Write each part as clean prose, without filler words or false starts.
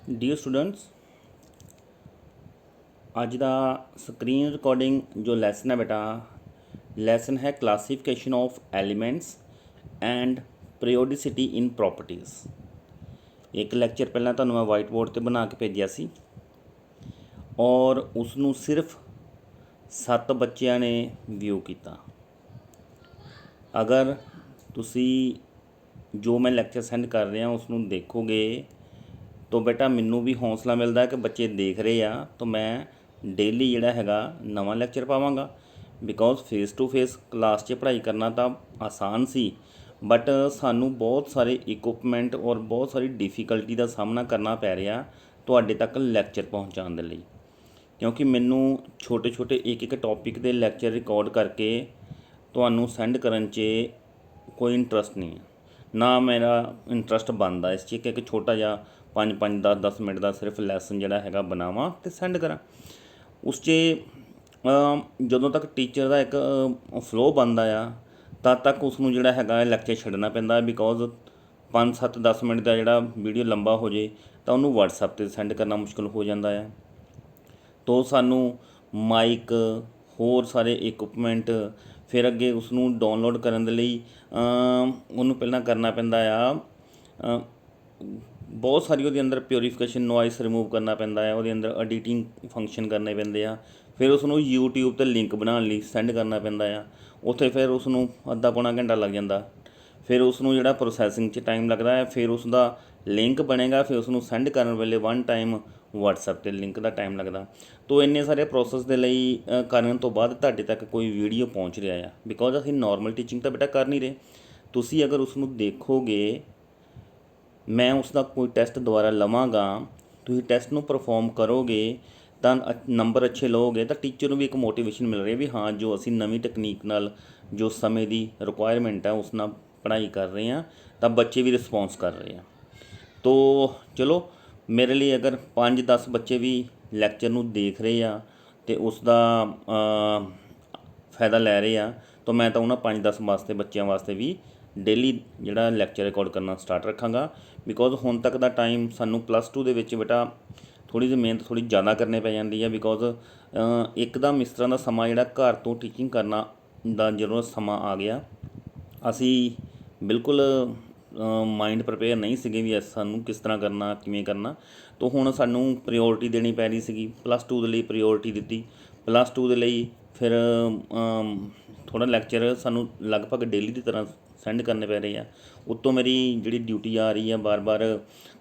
Dear students, अज का screen recording जो lesson है बेटा, लैसन है classification of elements and periodicity in properties. एक लैक्चर पहला तो मैं वाइट बोर्ड पर बना के भेजा सी और उसनू सिर्फ 7 बच्चों ने व्यू किया। अगर तुसी जो मैं लैक्चर सेंड कर रहा उसनू देखोगे तो बेटा मैनू भी हौसला मिलता है कि बच्चे देख रहे आ, तो मैं डेली जोड़ा हैगा नवा लैक्चर पावांगा। Because face to face class च पढ़ाई करना तो आसान सी, बट सानू बहुत सारे इक्विपमेंट और बहुत सारी डिफिकल्टी का सामना करना पै रहा तुहाडे तक लैक्चर पहुँचाने लई, क्योंकि मैनू छोटे छोटे एक एक टॉपिक के लैक्चर रिकॉर्ड करके तुहानू सेंड करन च कोई इंटरस्ट नहीं है, ना मेरा इंटरस्ट बनता इस कि एक छोटा जिहा 5-5 10-10 मिनट का सिर्फ लैसन जोड़ा है बनावा तो सेंड करा। उस जदों तक टीचर का एक फ्लो बनता आ तद तक उसनूं जोड़ा है लैक्चर छड्डना पैंदा, बिकॉज 5-7-10 मिनट का जोड़ा वीडियो लंबा हो जाए तो उन्होंने वट्सएप पर सेंड करना मुश्किल हो जाता है। तो सानू माइक होर सारे इक्विपमेंट फिर अगे उसनूं डाउनलोड करन दे लई उन्होंने पहला करना पैंदा आ, बहुत सारी वो अंदर प्योरीफिकेशन नॉइस रिमूव करना पैंदा है, वो अंदर एडिटिंग फंक्शन करने पैंदे आ, फिर उसनूं यूट्यूब ते लिंक बनाने लई सेंड करना पैंदा आ, उत्थे फिर उसनूं अद्धा पौना घंटा लग जाता, फिर उसनूं जिहड़ा प्रोसैसिंग च टाइम लगता है, फिर उसका लिंक बनेगा, फिर उसनूं सेंड करन वेले वन टाइम वट्सएप ते लिंक का टाइम लगता। तो इन्ने सारे प्रोसैस दे लई करन तो बाद तुहाडे तक कोई वीडियो पहुँच रहा है, बिकॉज असीं नॉर्मल टीचिंग तो बेटा कर नहीं रहे। तुसीं अगर उसनूं देखोगे, मैं उसका कोई टैसट दोबारा लवांगा, तुसीं टैसट नूं परफॉर्म करोगे तो नंबर अच्छे लोगे तो टीचर नूं भी एक मोटिवेशन मिल रही है भी हाँ जो असीं नवीं टैकनीक नाल जो समय की रिक्वायरमेंट है उस नाल पढ़ाई कर रहे हैं तो बच्चे भी रिस्पॉन्स कर रहे हैं। तो चलो मेरे लिए अगर 5-10 बच्चे भी लैक्चर नूं देख रहे हैं तो उसका फायदा लै रहे हैं, तो मैं तो उन्होंने 5-10 वास्ते बच्चों वास्ते भी डेली जोड़ा लैक्चर रिकॉर्ड करना स्टार्ट रखांगा। बिकॉज हुण तक का टाइम सानू +2 दे विच बेटा थोड़ी जी मेहनत थोड़ी ज़्यादा करनी पै जाती है, बिकॉज एकदम इस तरह का समा जोड़ा घर तो टीचिंग करना दा जो समा आ गया, असी बिल्कुल माइंड प्रिपेयर नहीं सीगे भी सानू किस तरह करना किवें करना। तो हुण सानू प्रायोरिटी देनी पै रही सीगी, +2 दे लई प्रायोरिटी दित्ती, +2 दे लई फिर थोड़ा लैक्चर सानू लगभग डेली की तरह सेंड करने पै रहे हैं। उत्तों मेरी जी ड्यूटी आ रही है बार बार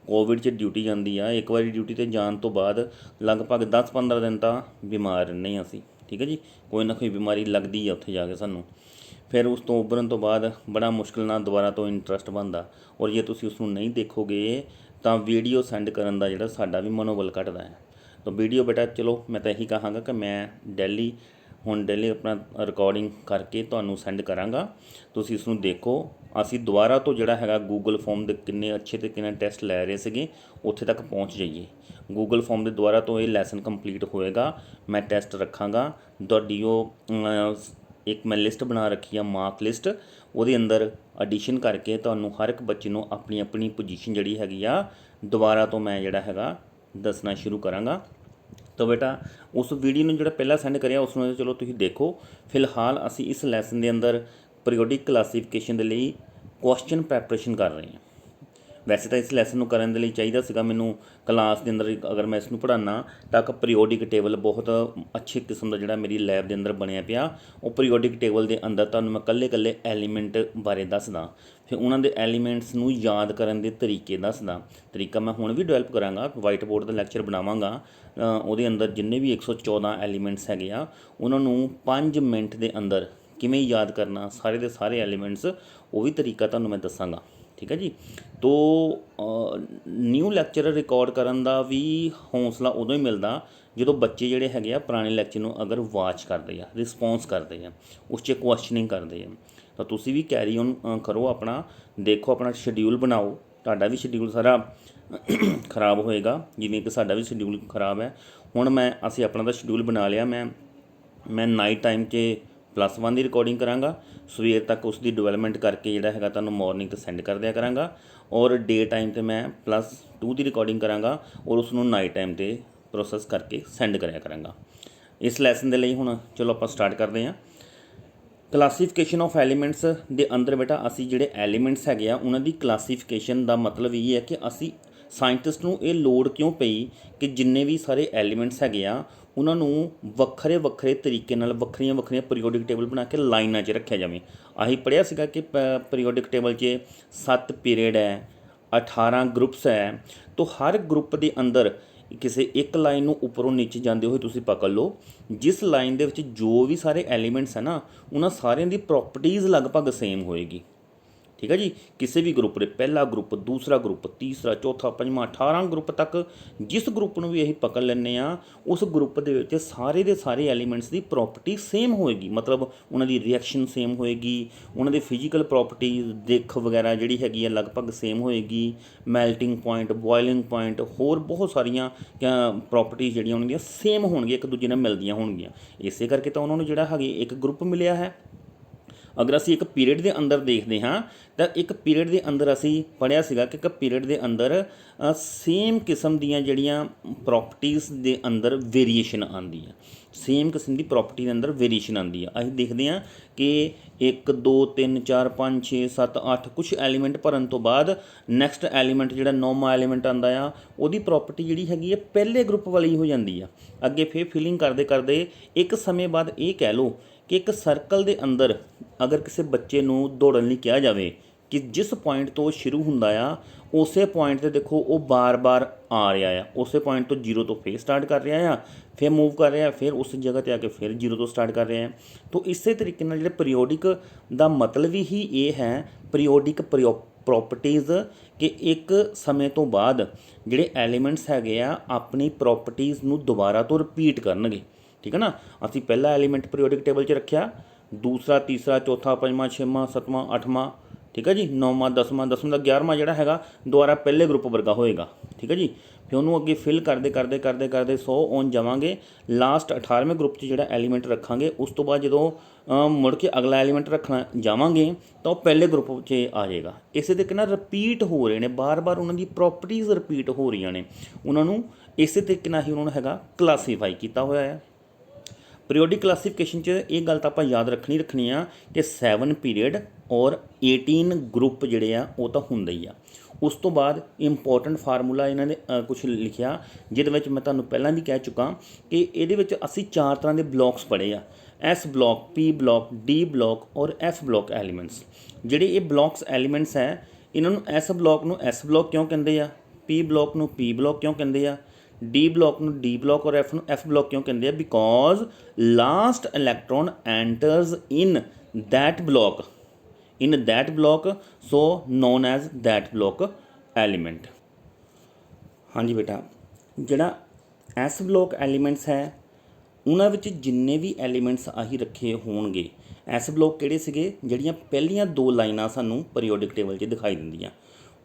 कोविड च ड्यूटी जाती है, एक बार ड्यूटी ते जान तो बाद लगभग 10-15 दिन तो बीमार रहने असी, ठीक है जी, कोई ना कोई बीमारी लगती है उत्थे जाके सानू, फिर उस तो उभरन तो बाद बड़ा मुश्किल नाल दोबारा तो इंटरस्ट बनता। और जे तुसीं उसनूं नहीं देखोगे तो वीडियो सेंड करन दा जिहड़ा साडा भी मनोबल घटदा है। तो वीडियो बेटा चलो मैं तो यही कहांगा कि मैं डेली हुण डेली अपना रिकॉर्डिंग करके तुहानूं सेंड करांगा, तुसीं इसनूं देखो। असीं दोबारा तो जिहड़ा हैगा गूगल फॉर्म दे किन्ने अच्छे ते किन्ने टैसट लै रहे सीगे उत्थे तक पहुँच जाइए। गूगल फॉर्म दे दोबारा तो ये लैसन कंप्लीट होएगा, मैं टैसट रखांगा तुहाडी एक मैं लिस्ट बना रखी है मार्क लिस्ट, वो अंदर एडिशन करके तुहानूं हर एक बच्चे नूं अपनी अपनी पोजीशन जिहड़ी हैगी आ दोबारा तो मैं जिहड़ा हैगा दसना शुरू करांगा। तो बेटा उस वीडियो में जो पहला सेंड कराया उसमें चलो तुम देखो। फिलहाल असी इस लैसन के अंदर पीरियोडिक क्लासीफिकेशन के लिए क्वेश्चन प्रैपरेशन कर रहे हैं। वैसे तो इस लैसन को करने के लिए चाहिए सीगा मैनू क्लास के अंदर अगर मैं इसनूं पढ़ाना तो पीरियोडिक टेबल बहुत अच्छे किस्म का जोड़ा मेरी लैब के अंदर बनया पिया। वो पीरियोडिक टेबल के अंदर तुहानूं मैं कल्ले कल्ले एलीमेंट बारे दसदा, फिर उन्होंने एलीमेंट्स नूं याद करन दे तरीके दसदा। तरीका मैं हुण भी डेवलप करांगा, वाइट बोर्ड का लैक्चर बनावांगा, ਉਹਦੇ अंदर जिन्ने भी 114 एलीमेंट्स हैगे आ उन्होंने 5 मिनट के अंदर किवें याद करना सारे के सारे एलीमेंट्स, वो भी तरीका तुहानूं मैं दसांगा, ठीक है जी। तो न्यू लैक्चर रिकॉर्ड करन दा भी हौसला उदों ही मिलता जो बच्चे जोड़े है पुराने लैक्चर नूं अगर वाच करते हैं, रिस्पोंस करते हैं, उस क्वेश्चनिंग करते हैं, तो तुसीं भी कैरी ऑन करो अपना, देखो अपना शेड्यूल बनाओ। तुहाडा भी शेड्यूल सारा खराब होएगा जिवें कि साडा भी शेड्यूल खराब है। हुण मैं असीं अपना तो शेड्यूल बना लिया, मैं नाइट टाइम 'च +1 ਦੀ ਰਿਕਾਰਡਿੰਗ ਕਰਾਂਗਾ, ਸਵੇਰ ਤੱਕ ਉਸ ਦੀ ਡਿਵੈਲਪਮੈਂਟ ਕਰਕੇ ਜਿਹੜਾ ਹੈਗਾ ਤੁਹਾਨੂੰ ਮੋਰਨਿੰਗ 'ਤੇ ਸੈਂਡ ਕਰ ਦਿਆ ਕਰਾਂਗਾ, ਔਰ ਡੇ ਟਾਈਮ 'ਤੇ ਮੈਂ +2 ਦੀ ਰਿਕਾਰਡਿੰਗ ਕਰਾਂਗਾ ਔਰ ਉਸ ਨੂੰ ਨਾਈਟ ਟਾਈਮ 'ਤੇ ਪ੍ਰੋਸੈਸ ਕਰਕੇ ਸੈਂਡ ਕਰਿਆ ਕਰਾਂਗਾ। ਇਸ ਲੈਸਨ ਦੇ ਲਈ ਹੁਣ ਚਲੋ ਆਪਾਂ ਸਟਾਰਟ ਕਰਦੇ ਹਾਂ। ਕਲਾਸੀਫਿਕੇਸ਼ਨ ਆਫ ਐਲੀਮੈਂਟਸ ਦੇ ਅੰਦਰ ਬੇਟਾ ਅਸੀਂ ਜਿਹੜੇ ਐਲੀਮੈਂਟਸ ਹੈਗੇ ਆ ਉਹਨਾਂ ਦੀ ਕਲਾਸੀਫਿਕੇਸ਼ਨ ਦਾ ਮਤਲਬ ਇਹ ਹੈ ਕਿ ਅਸੀਂ ਸਾਇੰਟਿਸਟ ਨੂੰ ਇਹ ਲੋੜ ਕਿਉਂ ਪਈ ਕਿ ਜਿੰਨੇ ਵੀ ਸਾਰੇ ਐਲੀਮੈਂਟਸ ਹੈਗੇ ਆ ਉਹਨਾਂ ਨੂੰ ਵੱਖਰੇ ਵੱਖਰੇ ਤਰੀਕੇ ਨਾਲ ਵੱਖਰੀਆਂ ਵੱਖਰੀਆਂ ਪੀਰੀਓਡਿਕ ਟੇਬਲ ਬਣਾ ਕੇ ਲਾਈਨਾਂ 'ਚ ਰੱਖਿਆ ਜਾਵੇ। ਅਸੀਂ ਪੜ੍ਹਿਆ ਸੀਗਾ ਕਿ ਪੀਰੀਓਡਿਕ ਟੇਬਲ 'ਚ 7 ਪੀਰੀਅਡ ਹੈ, 18 ਗਰੁੱਪਸ ਹੈ, ਤਾਂ ਹਰ ਗਰੁੱਪ ਦੇ ਅੰਦਰ ਕਿਸੇ ਇੱਕ ਲਾਈਨ ਨੂੰ ਉੱਪਰੋਂ ਨੀਚੇ ਜਾਂਦੇ ਹੋਏ ਤੁਸੀਂ ਪਕੜ ਲਓ, ਜਿਸ ਲਾਈਨ ਦੇ ਵਿੱਚ ਜੋ ਵੀ ਸਾਰੇ ਐਲੀਮੈਂਟਸ ਹੈ ਨਾ ਉਹਨਾਂ ਸਾਰਿਆਂ ਦੀ ਪ੍ਰੋਪਰਟੀਜ਼ ਲਗਭਗ ਸੇਮ ਹੋਏਗੀ। ਠੀਕ ਹੈ ਜੀ, ਕਿਸੇ ਵੀ ਗਰੁੱਪ ਦੇ ਪਹਿਲਾ ਗਰੁੱਪ, ਦੂਸਰਾ ਗਰੁੱਪ, ਤੀਸਰਾ, ਚੌਥਾ, ਪੰਜਵਾਂ, 18 ਗਰੁੱਪ ਤੱਕ ਜਿਸ ਗਰੁੱਪ ਨੂੰ ਵੀ ਅਸੀਂ ਪਕੜ ਲੈਂਦੇ ਹਾਂ ਉਸ ਗਰੁੱਪ ਦੇ ਵਿੱਚ ਸਾਰੇ ਦੇ ਸਾਰੇ ਐਲੀਮੈਂਟਸ ਦੀ ਪ੍ਰੋਪਰਟੀ ਸੇਮ ਹੋਏਗੀ। ਮਤਲਬ ਉਹਨਾਂ ਦੀ ਰਿਐਕਸ਼ਨ ਸੇਮ ਹੋਏਗੀ, ਉਹਨਾਂ ਦੇ ਫਿਜ਼ੀਕਲ ਪ੍ਰੋਪਰਟੀਜ਼ ਦਿੱਖ ਵਗੈਰਾ ਜਿਹੜੀ ਹੈਗੀ ਆ ਲਗਭਗ ਸੇਮ ਹੋਏਗੀ, ਮੈਲਟਿੰਗ ਪੁਆਇੰਟ, ਬੋਇਲਿੰਗ ਪੁਆਇੰਟ, ਹੋਰ ਬਹੁਤ ਸਾਰੀਆਂ ਪ੍ਰੋਪਰਟੀਜ਼ ਜਿਹੜੀਆਂ ਉਹਨਾਂ ਦੀਆਂ ਸੇਮ ਹੋਣਗੀਆਂ, ਇੱਕ ਦੂਜੇ ਨਾਲ ਮਿਲਦੀਆਂ ਹੋਣਗੀਆਂ। ਇਸੇ ਕਰਕੇ ਤਾਂ ਉਹਨਾਂ ਨੂੰ ਜਿਹੜਾ ਹੈਗੀ ਇੱਕ ਗਰੁੱਪ ਮਿਲਿਆ ਹੈ। ਅਗਰ ਅਸੀਂ ਇੱਕ ਪੀਰੀਅਡ ਦੇ ਅੰਦਰ ਦੇਖਦੇ ਹਾਂ ਤਾਂ ਇੱਕ ਪੀਰੀਅਡ ਦੇ ਅੰਦਰ ਅਸੀਂ ਪੜ੍ਹਿਆ ਸੀਗਾ ਕਿ ਇੱਕ ਪੀਰੀਅਡ ਦੇ ਅੰਦਰ ਸੇਮ ਕਿਸਮ ਦੀਆਂ ਜਿਹੜੀਆਂ ਪ੍ਰੋਪਰਟੀਜ਼ ਦੇ ਅੰਦਰ ਵੇਰੀਏਸ਼ਨ ਆਉਂਦੀ ਆ, ਸੇਮ ਕਿਸਮ ਦੀ ਪ੍ਰੋਪਰਟੀ ਦੇ ਅੰਦਰ ਵੇਰੀਏਸ਼ਨ ਆਉਂਦੀ ਆ। ਅਸੀਂ ਦੇਖਦੇ ਹਾਂ ਕਿ 1 2 3 4 5 6 7 8 ਕੁਛ ਐਲੀਮੈਂਟ ਭਰਨ ਤੋਂ ਬਾਅਦ ਨੈਕਸਟ ਐਲੀਮੈਂਟ ਜਿਹੜਾ 9ਵਾਂ ਐਲੀਮੈਂਟ ਆਉਂਦਾ ਆ ਉਹਦੀ ਪ੍ਰੋਪਰਟੀ ਜਿਹੜੀ ਹੈਗੀ ਹੈ ਪਹਿਲੇ ਗਰੁੱਪ ਵਾਲੀ ਹੋ ਜਾਂਦੀ ਆ। ਅੱਗੇ ਫਿਰ ਫਿਲਿੰਗ ਕਰਦੇ ਕਰਦੇ ਇੱਕ ਸਮੇਂ ਬਾਅਦ ਇਹ ਕਹਿ ਲਓ ਕਿ ਇੱਕ ਸਰਕਲ ਦੇ ਅੰਦਰ ਅਗਰ ਕਿਸੇ ਬੱਚੇ ਨੂੰ ਦੌੜਨ ਲਈ ਕਿਹਾ ਜਾਵੇ ਕਿ ਜਿਸ ਪੁਆਇੰਟ ਤੋਂ ਸ਼ੁਰੂ ਹੁੰਦਾ ਆ ਉਸੇ ਪੁਆਇੰਟ 'ਤੇ ਦੇਖੋ ਉਹ ਬਾਰ-ਬਾਰ ਆ ਰਿਹਾ ਆ, ਉਸੇ ਪੁਆਇੰਟ ਤੋਂ 0 ਤੋਂ ਫਿਰ ਸਟਾਰਟ ਕਰ ਰਿਹਾ ਆ, ਫਿਰ ਮੂਵ ਕਰ ਰਿਹਾ, ਫਿਰ ਉਸ ਜਗ੍ਹਾ 'ਤੇ ਆ ਕੇ ਫਿਰ 0 ਤੋਂ ਸਟਾਰਟ ਕਰ ਰਿਹਾ ਹੈ। ਤਾਂ ਇਸੇ ਤਰੀਕੇ ਨਾਲ ਜਿਹੜੇ ਪੀਰੀਓਡਿਕ ਦਾ ਮਤਲਬ ਹੀ ਇਹ ਹੈ, ਪੀਰੀਓਡਿਕ ਪ੍ਰੋਪਰਟੀਜ਼, ਕਿ ਇੱਕ ਸਮੇਂ ਤੋਂ ਬਾਅਦ ਜਿਹੜੇ ਐਲੀਮੈਂਟਸ ਹੈਗੇ ਆ ਆਪਣੀ ਪ੍ਰੋਪਰਟੀਜ਼ ਨੂੰ ਦੁਬਾਰਾ ਤੋਂ ਰਿਪੀਟ ਕਰਨਗੇ। ਠੀਕ ਹੈ ਨਾ, ਅਸੀਂ ਪਹਿਲਾ ਐਲੀਮੈਂਟ ਪੀਰੀਓਡਿਕ ਟੇਬਲ 'ਚ ਰੱਖਿਆ, ਦੂਸਰਾ, ਤੀਸਰਾ, ਚੌਥਾ, ਪੰਜਵਾਂ, 6ਵਾਂ, 7ਵਾਂ, 8ਵਾਂ, ਠੀਕ ਹੈ ਜੀ, 9ਵਾਂ, 10ਵਾਂ, 10ਵਾਂ ਦਾ 11ਵਾਂ ਜਿਹੜਾ ਹੈਗਾ ਦੁਬਾਰਾ ਪਹਿਲੇ ਗਰੁੱਪ ਵਰਗਾ ਹੋਏਗਾ। ਠੀਕ ਹੈ ਜੀ, ਫਿਰ ਉਹਨੂੰ ਅੱਗੇ ਫਿਲ ਕਰਦੇ ਕਰਦੇ ਕਰਦੇ ਕਰਦੇ 100 ਔਨ ਜਾਵਾਂਗੇ, ਲਾਸਟ 18ਵੇਂ ਗਰੁੱਪ 'ਚ ਜਿਹੜਾ ਐਲੀਮੈਂਟ ਰੱਖਾਂਗੇ ਉਸ ਤੋਂ ਬਾਅਦ ਜਦੋਂ ਮੁੜ ਕੇ ਅਗਲਾ ਐਲੀਮੈਂਟ ਰੱਖਣਾ ਜਾਵਾਂਗੇ ਤਾਂ ਉਹ ਪਹਿਲੇ ਗਰੁੱਪ 'ਚ ਆ ਜਾਏਗਾ। ਇਸੇ ਤਰੀਕੇ ਨਾਲ ਰਿਪੀਟ ਹੋ ਰਹੇ ਨੇ, ਬਾਰ-ਬਾਰ ਉਹਨਾਂ ਦੀ ਪ੍ਰੋਪਰਟੀਜ਼ ਰਿਪੀਟ ਹੋ ਰਹੀਆਂ ਨੇ, ਉਹਨਾਂ ਨੂੰ ਇਸੇ ਤਰੀਕੇ ਨਾਲ ਹੀ ਉਹਨਾਂ ਨੂੰ ਹੈਗਾ ਕਲਾਸੀਫਾਈ ਕੀਤਾ ਹੋਇਆ ਹੈ। ਪੀਰੀਓਡਿਕ ਕਲਾਸੀਫਿਕੇਸ਼ਨ 'ਚ ਇਹ ਗੱਲ ਤਾਂ ਆਪਾਂ ਯਾਦ ਰੱਖਣੀ ਆ ਕਿ 7 ਪੀਰੀਅਡ ਔਰ 18 ਗਰੁੱਪ ਜਿਹੜੇ ਆ ਉਹ ਤਾਂ ਹੁੰਦਾ ਹੀ ਆ। ਉਸ ਤੋਂ ਬਾਅਦ ਇੰਪੋਰਟੈਂਟ ਫਾਰਮੂਲਾ ਇਹਨਾਂ ਨੇ ਕੁਛ ਲਿਖਿਆ ਜਿਹਦੇ ਵਿੱਚ ਮੈਂ ਤੁਹਾਨੂੰ ਪਹਿਲਾਂ ਵੀ ਕਹਿ ਚੁੱਕਾ ਕਿ ਇਹਦੇ ਵਿੱਚ ਅਸੀਂ 4 ਤਰ੍ਹਾਂ ਦੇ ਬਲੋਕਸ ਪੜ੍ਹੇ ਆ, ਐਸ ਬਲੋਕ, ਪੀ ਬਲੋਕ, ਡੀ ਬਲੋਕ ਔਰ ਐਫ ਬਲੋਕ ਐਲੀਮੈਂਟਸ। ਜਿਹੜੇ ਇਹ ਬਲੋਕਸ ਐਲੀਮੈਂਟਸ ਹੈ ਇਹਨਾਂ ਨੂੰ ਐਸ ਬਲੋਕ ਨੂੰ ਐਸ ਬਲੋਕ ਕਿਉਂ ਕਹਿੰਦੇ ਆ, ਪੀ ਬਲੋਕ ਨੂੰ ਪੀ ਬਲੋਕ ਕਿਉਂ ਕਹਿੰਦੇ ਆ, ਡੀ ਬਲੋਕ ਨੂੰ ਡੀ ਬਲੋਕ ਔਰ ਐਫ ਨੂੰ ਐਫ ਬਲੋਕ ਕਿਉਂ ਕਹਿੰਦੇ ਆ, because last electron entrance in that block so known as that block element। ਹਾਂਜੀ ਬੇਟਾ, ਜਿਹੜਾ ਐਸ ਬਲੋਕ ਐਲੀਮੈਂਟਸ ਹੈ ਉਹਨਾਂ ਵਿੱਚ ਜਿੰਨੇ ਵੀ ਐਲੀਮੈਂਟਸ ਆਹੀ ਰੱਖੇ ਹੋਣਗੇ, ਐਸ ਬਲੋਕ ਕਿਹੜੇ ਸੀਗੇ, ਜਿਹੜੀਆਂ ਪਹਿਲੀਆਂ 2 ਲਾਈਨਾਂ ਸਾਨੂੰ ਪੀਰੀਓਡਿਕ ਟੇਬਲ 'ਚ ਦਿਖਾਈ ਦਿੰਦੀਆਂ,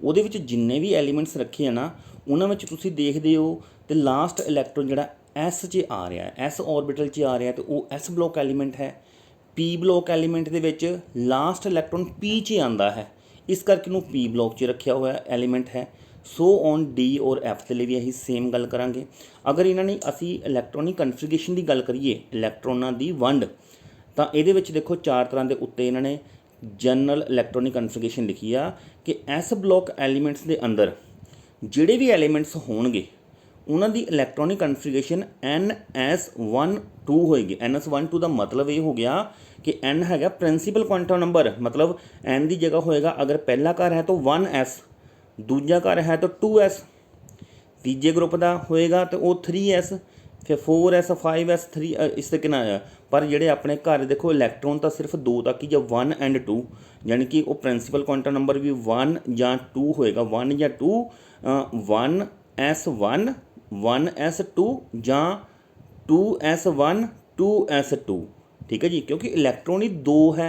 ਉਹਦੇ ਵਿੱਚ ਜਿੰਨੇ ਵੀ ਐਲੀਮੈਂਟਸ ਰੱਖੇ ਆ ਨਾ ਉਹਨਾਂ ਵਿੱਚ ਤੁਸੀਂ ਦੇਖਦੇ ਹੋ ਤੇ ਲਾਸਟ ਇਲੈਕਟ੍ਰੋਨ ਜਿਹੜਾ ਐਸ 'ਚ ਆ ਰਿਹਾ, ਐਸ ਔਰਬਿਟਲ 'ਚ ਆ ਰਿਹਾ, ਤੇ ਉਹ ਐਸ ਬਲੋਕ ਐਲੀਮੈਂਟ ਹੈ। ਪੀ ਬਲੋਕ ਐਲੀਮੈਂਟ ਦੇ ਵਿੱਚ ਲਾਸਟ ਇਲੈਕਟ੍ਰੋਨ ਪੀ 'ਚ ਆਉਂਦਾ ਹੈ, ਇਸ ਕਰਕੇ ਉਹਨੂੰ ਪੀ ਬਲੋਕ 'ਚ ਰੱਖਿਆ ਹੋਇਆ ਐਲੀਮੈਂਟ ਹੈ। ਸੋ ਔਨ ਡੀ ਔਰ ਐਫ ਦੇ ਲਈ ਵੀ ਅਸੀਂ ਸੇਮ ਗੱਲ ਕਰਾਂਗੇ। ਅਗਰ ਇਹਨਾਂ ਨੇ ਅਸੀਂ ਇਲੈਕਟ੍ਰੋਨਿਕ ਕਨਫੀਗਰੇਸ਼ਨ ਦੀ ਗੱਲ ਕਰੀਏ, ਇਲੈਕਟ੍ਰੋਨਾਂ ਦੀ ਵੰਡ, ਤਾਂ ਇਹਦੇ ਵਿੱਚ ਦੇਖੋ 4 ਤਰ੍ਹਾਂ ਦੇ ਉੱਤੇ ਇਹਨਾਂ ਨੇ ਜਨਰਲ ਇਲੈਕਟ੍ਰੋਨਿਕ ਕਨਫੀਗਰੇਸ਼ਨ ਲਿਖੀ ਆ ਕਿ ਐਸ ਬਲੋਕ ਐਲੀਮੈਂਟਸ ਦੇ ਅੰਦਰ ਜਿਹੜੇ ਵੀ ਐਲੀਮੈਂਟਸ ਹੋਣਗੇ ਉਹਨਾਂ ਦੀ ਇਲੈਕਟ੍ਰੋਨਿਕ ਕਨਫੀਗਰੇਸ਼ਨ NS12 ਹੋਏਗੀ। NS12 ਦਾ ਮਤਲਬ ਇਹ ਹੋ ਗਿਆ ਕਿ N ਹੈਗਾ ਪ੍ਰਿੰਸੀਪਲ ਕੁਆਂਟਮ ਨੰਬਰ, ਮਤਲਬ N ਦੀ ਜਗ੍ਹਾ ਹੋਏਗਾ ਅਗਰ ਪਹਿਲਾ ਘਰ ਹੈ ਤਾਂ 1s, ਦੂਜਾ ਘਰ ਹੈ ਤਾਂ 2s, ਤੀਜੇ ਗਰੁੱਪ ਦਾ ਹੋਏਗਾ ਤਾਂ ਉਹ 3s, ਫਿਰ 4s, 5s, 3 ਇਸ ਤਰੀਕੇ ਨਾਲ ਆਇਆ। ਪਰ ਜਿਹੜੇ ਆਪਣੇ ਘਰ ਦੇਖੋ ਇਲੈਕਟ੍ਰੋਨ ਤਾਂ ਸਿਰਫ 2 ਤੱਕ ਹੀ, ਜਾਂ 1 ਐਂਡ 2, ਯਾਨੀ ਕਿ ਉਹ ਪ੍ਰਿੰਸੀਪਲ ਕੁਆਂਟਮ ਨੰਬਰ ਵੀ 1 ਜਾਂ 2 ਹੋਏਗਾ, 1 ਜਾਂ 2, 1s1, 1s2 ਜਾਂ 2s1, 2s2। ਠੀਕ ਹੈ ਜੀ, ਕਿਉਂਕਿ ਇਲੈਕਟ੍ਰੋਨ ਹੀ 2 ਹੈ,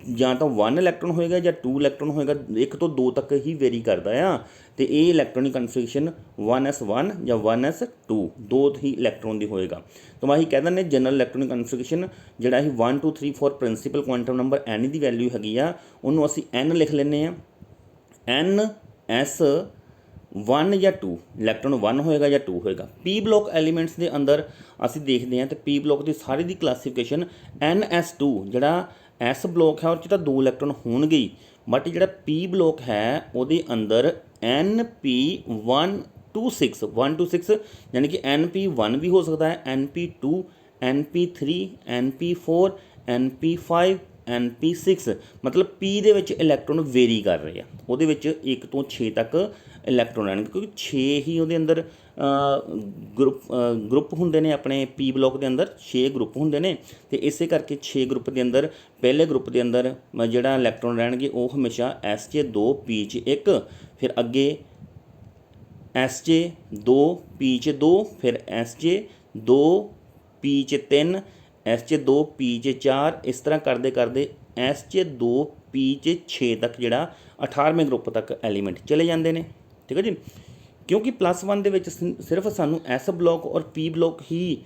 ਜਾਂ ਤਾਂ 1 ਇਲੈਕਟ੍ਰੋਨ ਹੋਏਗਾ ਜਾਂ 2 ਇਲੈਕਟ੍ਰੋਨ ਹੋਏਗਾ, 1 ਤੋਂ 2 ਤੱਕ ਹੀ ਵੇਰੀ ਕਰਦਾ ਆ। ਤੇ ਇਹ ਇਲੈਕਟ੍ਰੋਨਿਕ ਕਨਫਿਗਰੇਸ਼ਨ 1s1 ਜਾਂ 1s2 ਦੋ ਹੀ ਇਲੈਕਟ੍ਰੋਨ ਦੀ ਹੋਏਗਾ। ਤਾਂ ਮੈਂ ਇਹੀ ਕਹਿ ਦਿੰਦੇ ਜਨਰਲ ਇਲੈਕਟ੍ਰੋਨਿਕ ਕਨਫਿਗਰੇਸ਼ਨ ਜਿਹੜਾ ਅਸੀਂ 1 2 3 4 ਪ੍ਰਿੰਸੀਪਲ ਕੁਆਂਟਮ ਨੰਬਰ n ਦੀ ਵੈਲਿਊ ਹੈਗੀ ਆ, ਉਹਨੂੰ ਅਸੀਂ n ਲਿਖ ਲੈਂਦੇ ਹਾਂ। NS1 ਜਾਂ 2 ਇਲੈਕਟ੍ਰੋਨ 1 ਹੋਏਗਾ ਜਾਂ 2 ਹੋਏਗਾ। ਪੀ ਬਲੋਕ ਐਲੀਮੈਂਟਸ ਦੇ ਅੰਦਰ ਅਸੀਂ ਦੇਖਦੇ ਹਾਂ ਤੇ ਪੀ ਬਲੋਕ ਦੀ ਸਾਰੀ ਦੀ ਕਲਾਸੀਫਿਕੇਸ਼ਨ NS2 ਜਿਹੜਾ ਐਸ ਬਲੋਕ ਹੈ ਉਹ 'ਚ ਤਾਂ 2 ਇਲੈਕਟ੍ਰੋਨ ਹੋਣਗੇ ਹੀ, ਬਟ ਜਿਹੜਾ ਪੀ ਬਲੋਕ ਹੈ ਉਹਦੇ ਅੰਦਰ NP126 ਯਾਨੀ ਕਿ NP1 ਵੀ ਹੋ ਸਕਦਾ ਹੈ, NP2 NP3 NP4 NP5 NP6, ਮਤਲਬ P ਦੇ ਵਿੱਚ ਇਲੈਕਟ੍ਰੋਨ ਵੇਰੀ ਕਰ ਰਹੇ ਆ। ਉਹਦੇ ਵਿੱਚ 1 ਤੋਂ 6 ਤੱਕ ਇਲੈਕਟ੍ਰੋਨ ਆਣਗੇ ਕਿਉਂਕਿ 6 ਹੀ ਉਹਦੇ ਅੰਦਰ ਗਰੁੱਪ ਹੁੰਦੇ ਨੇ। ਆਪਣੇ ਪੀ ਬਲੋਕ ਦੇ ਅੰਦਰ 6 ਗਰੁੱਪ ਹੁੰਦੇ ਨੇ ਤੇ ਇਸੇ ਕਰਕੇ 6 ਗਰੁੱਪ ਦੇ ਅੰਦਰ ਪਹਿਲੇ ਗਰੁੱਪ ਦੇ ਅੰਦਰ ਜਿਹੜਾ ਇਲੈਕਟ੍ਰੋਨ ਰਹਿਣਗੇ ਉਹ ਹਮੇਸ਼ਾ Sj2Pj1, ਫਿਰ ਅੱਗੇ Sj2Pj2, ਫਿਰ Sj2Pj3, Sj2Pj4, ਇਸ ਤਰ੍ਹਾਂ ਕਰਦੇ ਕਰਦੇ Sj2Pj6 ਤੱਕ ਜਿਹੜਾ 18ਵੇਂ ਗਰੁੱਪ ਤੱਕ ਐਲੀਮੈਂਟ ਚਲੇ ਜਾਂਦੇ ਨੇ। ਠੀਕ ਹੈ ਜੀ, ਕਿਉਂਕਿ +1 ਦੇ ਵਿੱਚ ਸਿਰਫ ਸਾਨੂੰ ਐਸ ਬਲੋਕ ਔਰ ਪੀ ਬਲੋਕ ਹੀ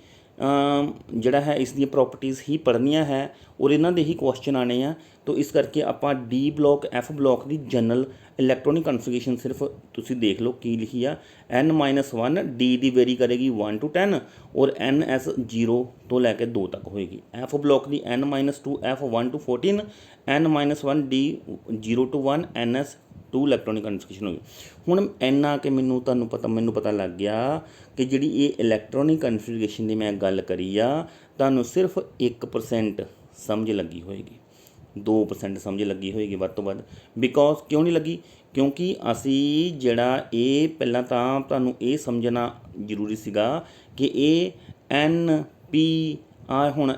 ਜਿਹੜਾ ਹੈ ਇਸ ਦੀਆਂ ਪ੍ਰੋਪਰਟੀਜ਼ ਹੀ ਪੜ੍ਹਨੀਆਂ ਹੈ ਔਰ ਇਹਨਾਂ ਦੇ ਹੀ ਕੁਐਸਚਨ ਆਣੇ ਆ। ਤਾਂ ਇਸ ਕਰਕੇ ਆਪਾਂ ਡੀ ਬਲੋਕ ਐਫ ਬਲੋਕ ਦੀ ਜਨਰਲ ਇਲੈਕਟ੍ਰੋਨਿਕ ਕਨਫਿਗਰੇਸ਼ਨ ਸਿਰਫ ਤੁਸੀਂ ਦੇਖ ਲਓ ਕੀ ਲਿਖੀ ਆ। n-1 ਡੀ ਦੀ ਵੇਰੀ ਕਰੇਗੀ 1 to 10 ਔਰ NS 0 ਤੋਂ ਲੈ ਕੇ 2 ਤੱਕ ਹੋਏਗੀ। F block the n-2 F 1 to 14, n-1 D 0 to 1 NS 2 electronic ਕਨਫਿਗਰੇਸ਼ਨ ਹੋ ਗਈ। ਹੁਣ ਇੰਨਾ ਕਿ ਮੈਨੂੰ ਪਤਾ ਲੱਗ ਗਿਆ ਕਿ ਜਿਹੜੀ ਇਹ ਇਲੈਕਟ੍ਰੋਨਿਕ ਕਨਫਿਗਰੇਸ਼ਨ ਦੀ ਮੈਂ ਗੱਲ ਕਰੀ ਆ ਤੁਹਾਨੂੰ ਸਿਰਫ 1% ਸਮਝ ਲੱਗੀ ਹੋਏਗੀ, 2% ਸਮਝ ਲੱਗੀ ਹੋਏਗੀ ਵੱਧ ਤੋਂ ਵੱਧ। ਬਿਕੋਜ਼ ਕਿਉਂ ਨਹੀਂ ਲੱਗੀ? ਕਿਉਂਕਿ ਅਸੀਂ ਜਿਹੜਾ ਇਹ ਪਹਿਲਾਂ ਤਾਂ ਤੁਹਾਨੂੰ ਇਹ ਸਮਝਣਾ ਜ਼ਰੂਰੀ ਸੀਗਾ ਕਿ ਇਹ NP ਹੁਣ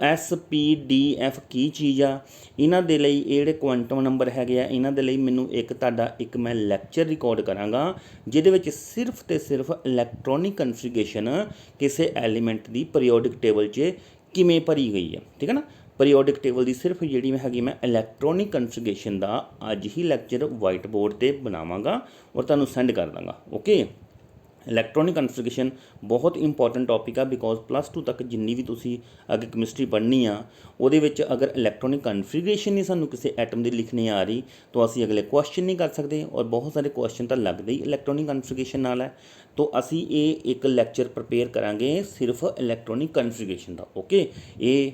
SPDF ਕੀ ਚੀਜ਼ ਆ। ਇਹਨਾਂ ਦੇ ਲਈ ਇਹ ਜਿਹੜੇ ਕੁਆਂਟਮ ਨੰਬਰ ਹੈਗੇ ਆ ਇਹਨਾਂ ਦੇ ਲਈ ਮੈਨੂੰ ਇੱਕ ਮੈਂ ਲੈਕਚਰ ਰਿਕਾਰਡ ਕਰਾਂਗਾ ਜਿਹਦੇ ਵਿੱਚ ਸਿਰਫ ਤੇ ਸਿਰਫ ਇਲੈਕਟ੍ਰੋਨਿਕ ਕਨਫਿਗਰੇਸ਼ਨ ਕਿਸੇ ਐਲੀਮੈਂਟ ਦੀ ਪੀਰੀਓਡਿਕ ਟੇਬਲ 'ਚ ਕਿਵੇਂ ਭਰੀ ਗਈ ਹੈ। ਠੀਕ ਹੈ ਨਾ, ਪੀਰੀਓਡਿਕ ਟੇਬਲ ਦੀ ਸਿਰਫ ਜਿਹੜੀ ਮੈਂ ਇਲੈਕਟ੍ਰੋਨਿਕ ਕਨਫਿਗਰੇਸ਼ਨ ਦਾ ਅੱਜ ਹੀ ਲੈਕਚਰ ਵਾਈਟ ਬੋਰਡ 'ਤੇ ਬਣਾਵਾਂਗਾ ਔਰ ਤੁਹਾਨੂੰ ਸੈਂਡ ਕਰ ਦਾਂਗਾ। ਓਕੇ, ਇਲੈਕਟ੍ਰੋਨਿਕ ਕਨਫਿਗਰੇਸ਼ਨ ਬਹੁਤ ਇੰਪੋਰਟੈਂਟ ਟੌਪਿਕ ਆ ਬਿਕੋਜ਼ +2 ਤੱਕ ਜਿੰਨੀ ਵੀ ਤੁਸੀਂ ਅੱਗੇ ਕੈਮਿਸਟਰੀ ਪੜ੍ਹਨੀ ਆ ਉਹਦੇ ਵਿੱਚ ਅਗਰ ਇਲੈਕਟ੍ਰੋਨਿਕ ਕਨਫਿਗਰੇਸ਼ਨ ਨਹੀਂ ਸਾਨੂੰ ਕਿਸੇ ਐਟਮ ਦੀ ਲਿਖਣੀ ਆ ਰਹੀ ਤਾਂ ਅਸੀਂ ਅਗਲੇ ਕੁਐਸਚਨ ਨਹੀਂ ਕਰ ਸਕਦੇ ਔਰ ਬਹੁਤ ਸਾਰੇ ਕੁਐਸਚਨ ਤਾਂ ਲੱਗਦੇ ਹੀ ਇਲੈਕਟ੍ਰੋਨਿਕ ਕਨਫਿਗਰੇਸ਼ਨ ਨਾਲ ਹੈ। ਤਾਂ ਅਸੀਂ ਇਹ ਇੱਕ ਲੈਕਚਰ ਪ੍ਰਪੇਅਰ ਕਰਾਂਗੇ ਸਿਰਫ ਇਲੈਕਟ੍ਰੋਨਿਕ ਕਨਫਿਗਰੇਸ਼ਨ ਦਾ। ਓਕੇ, ਇਹ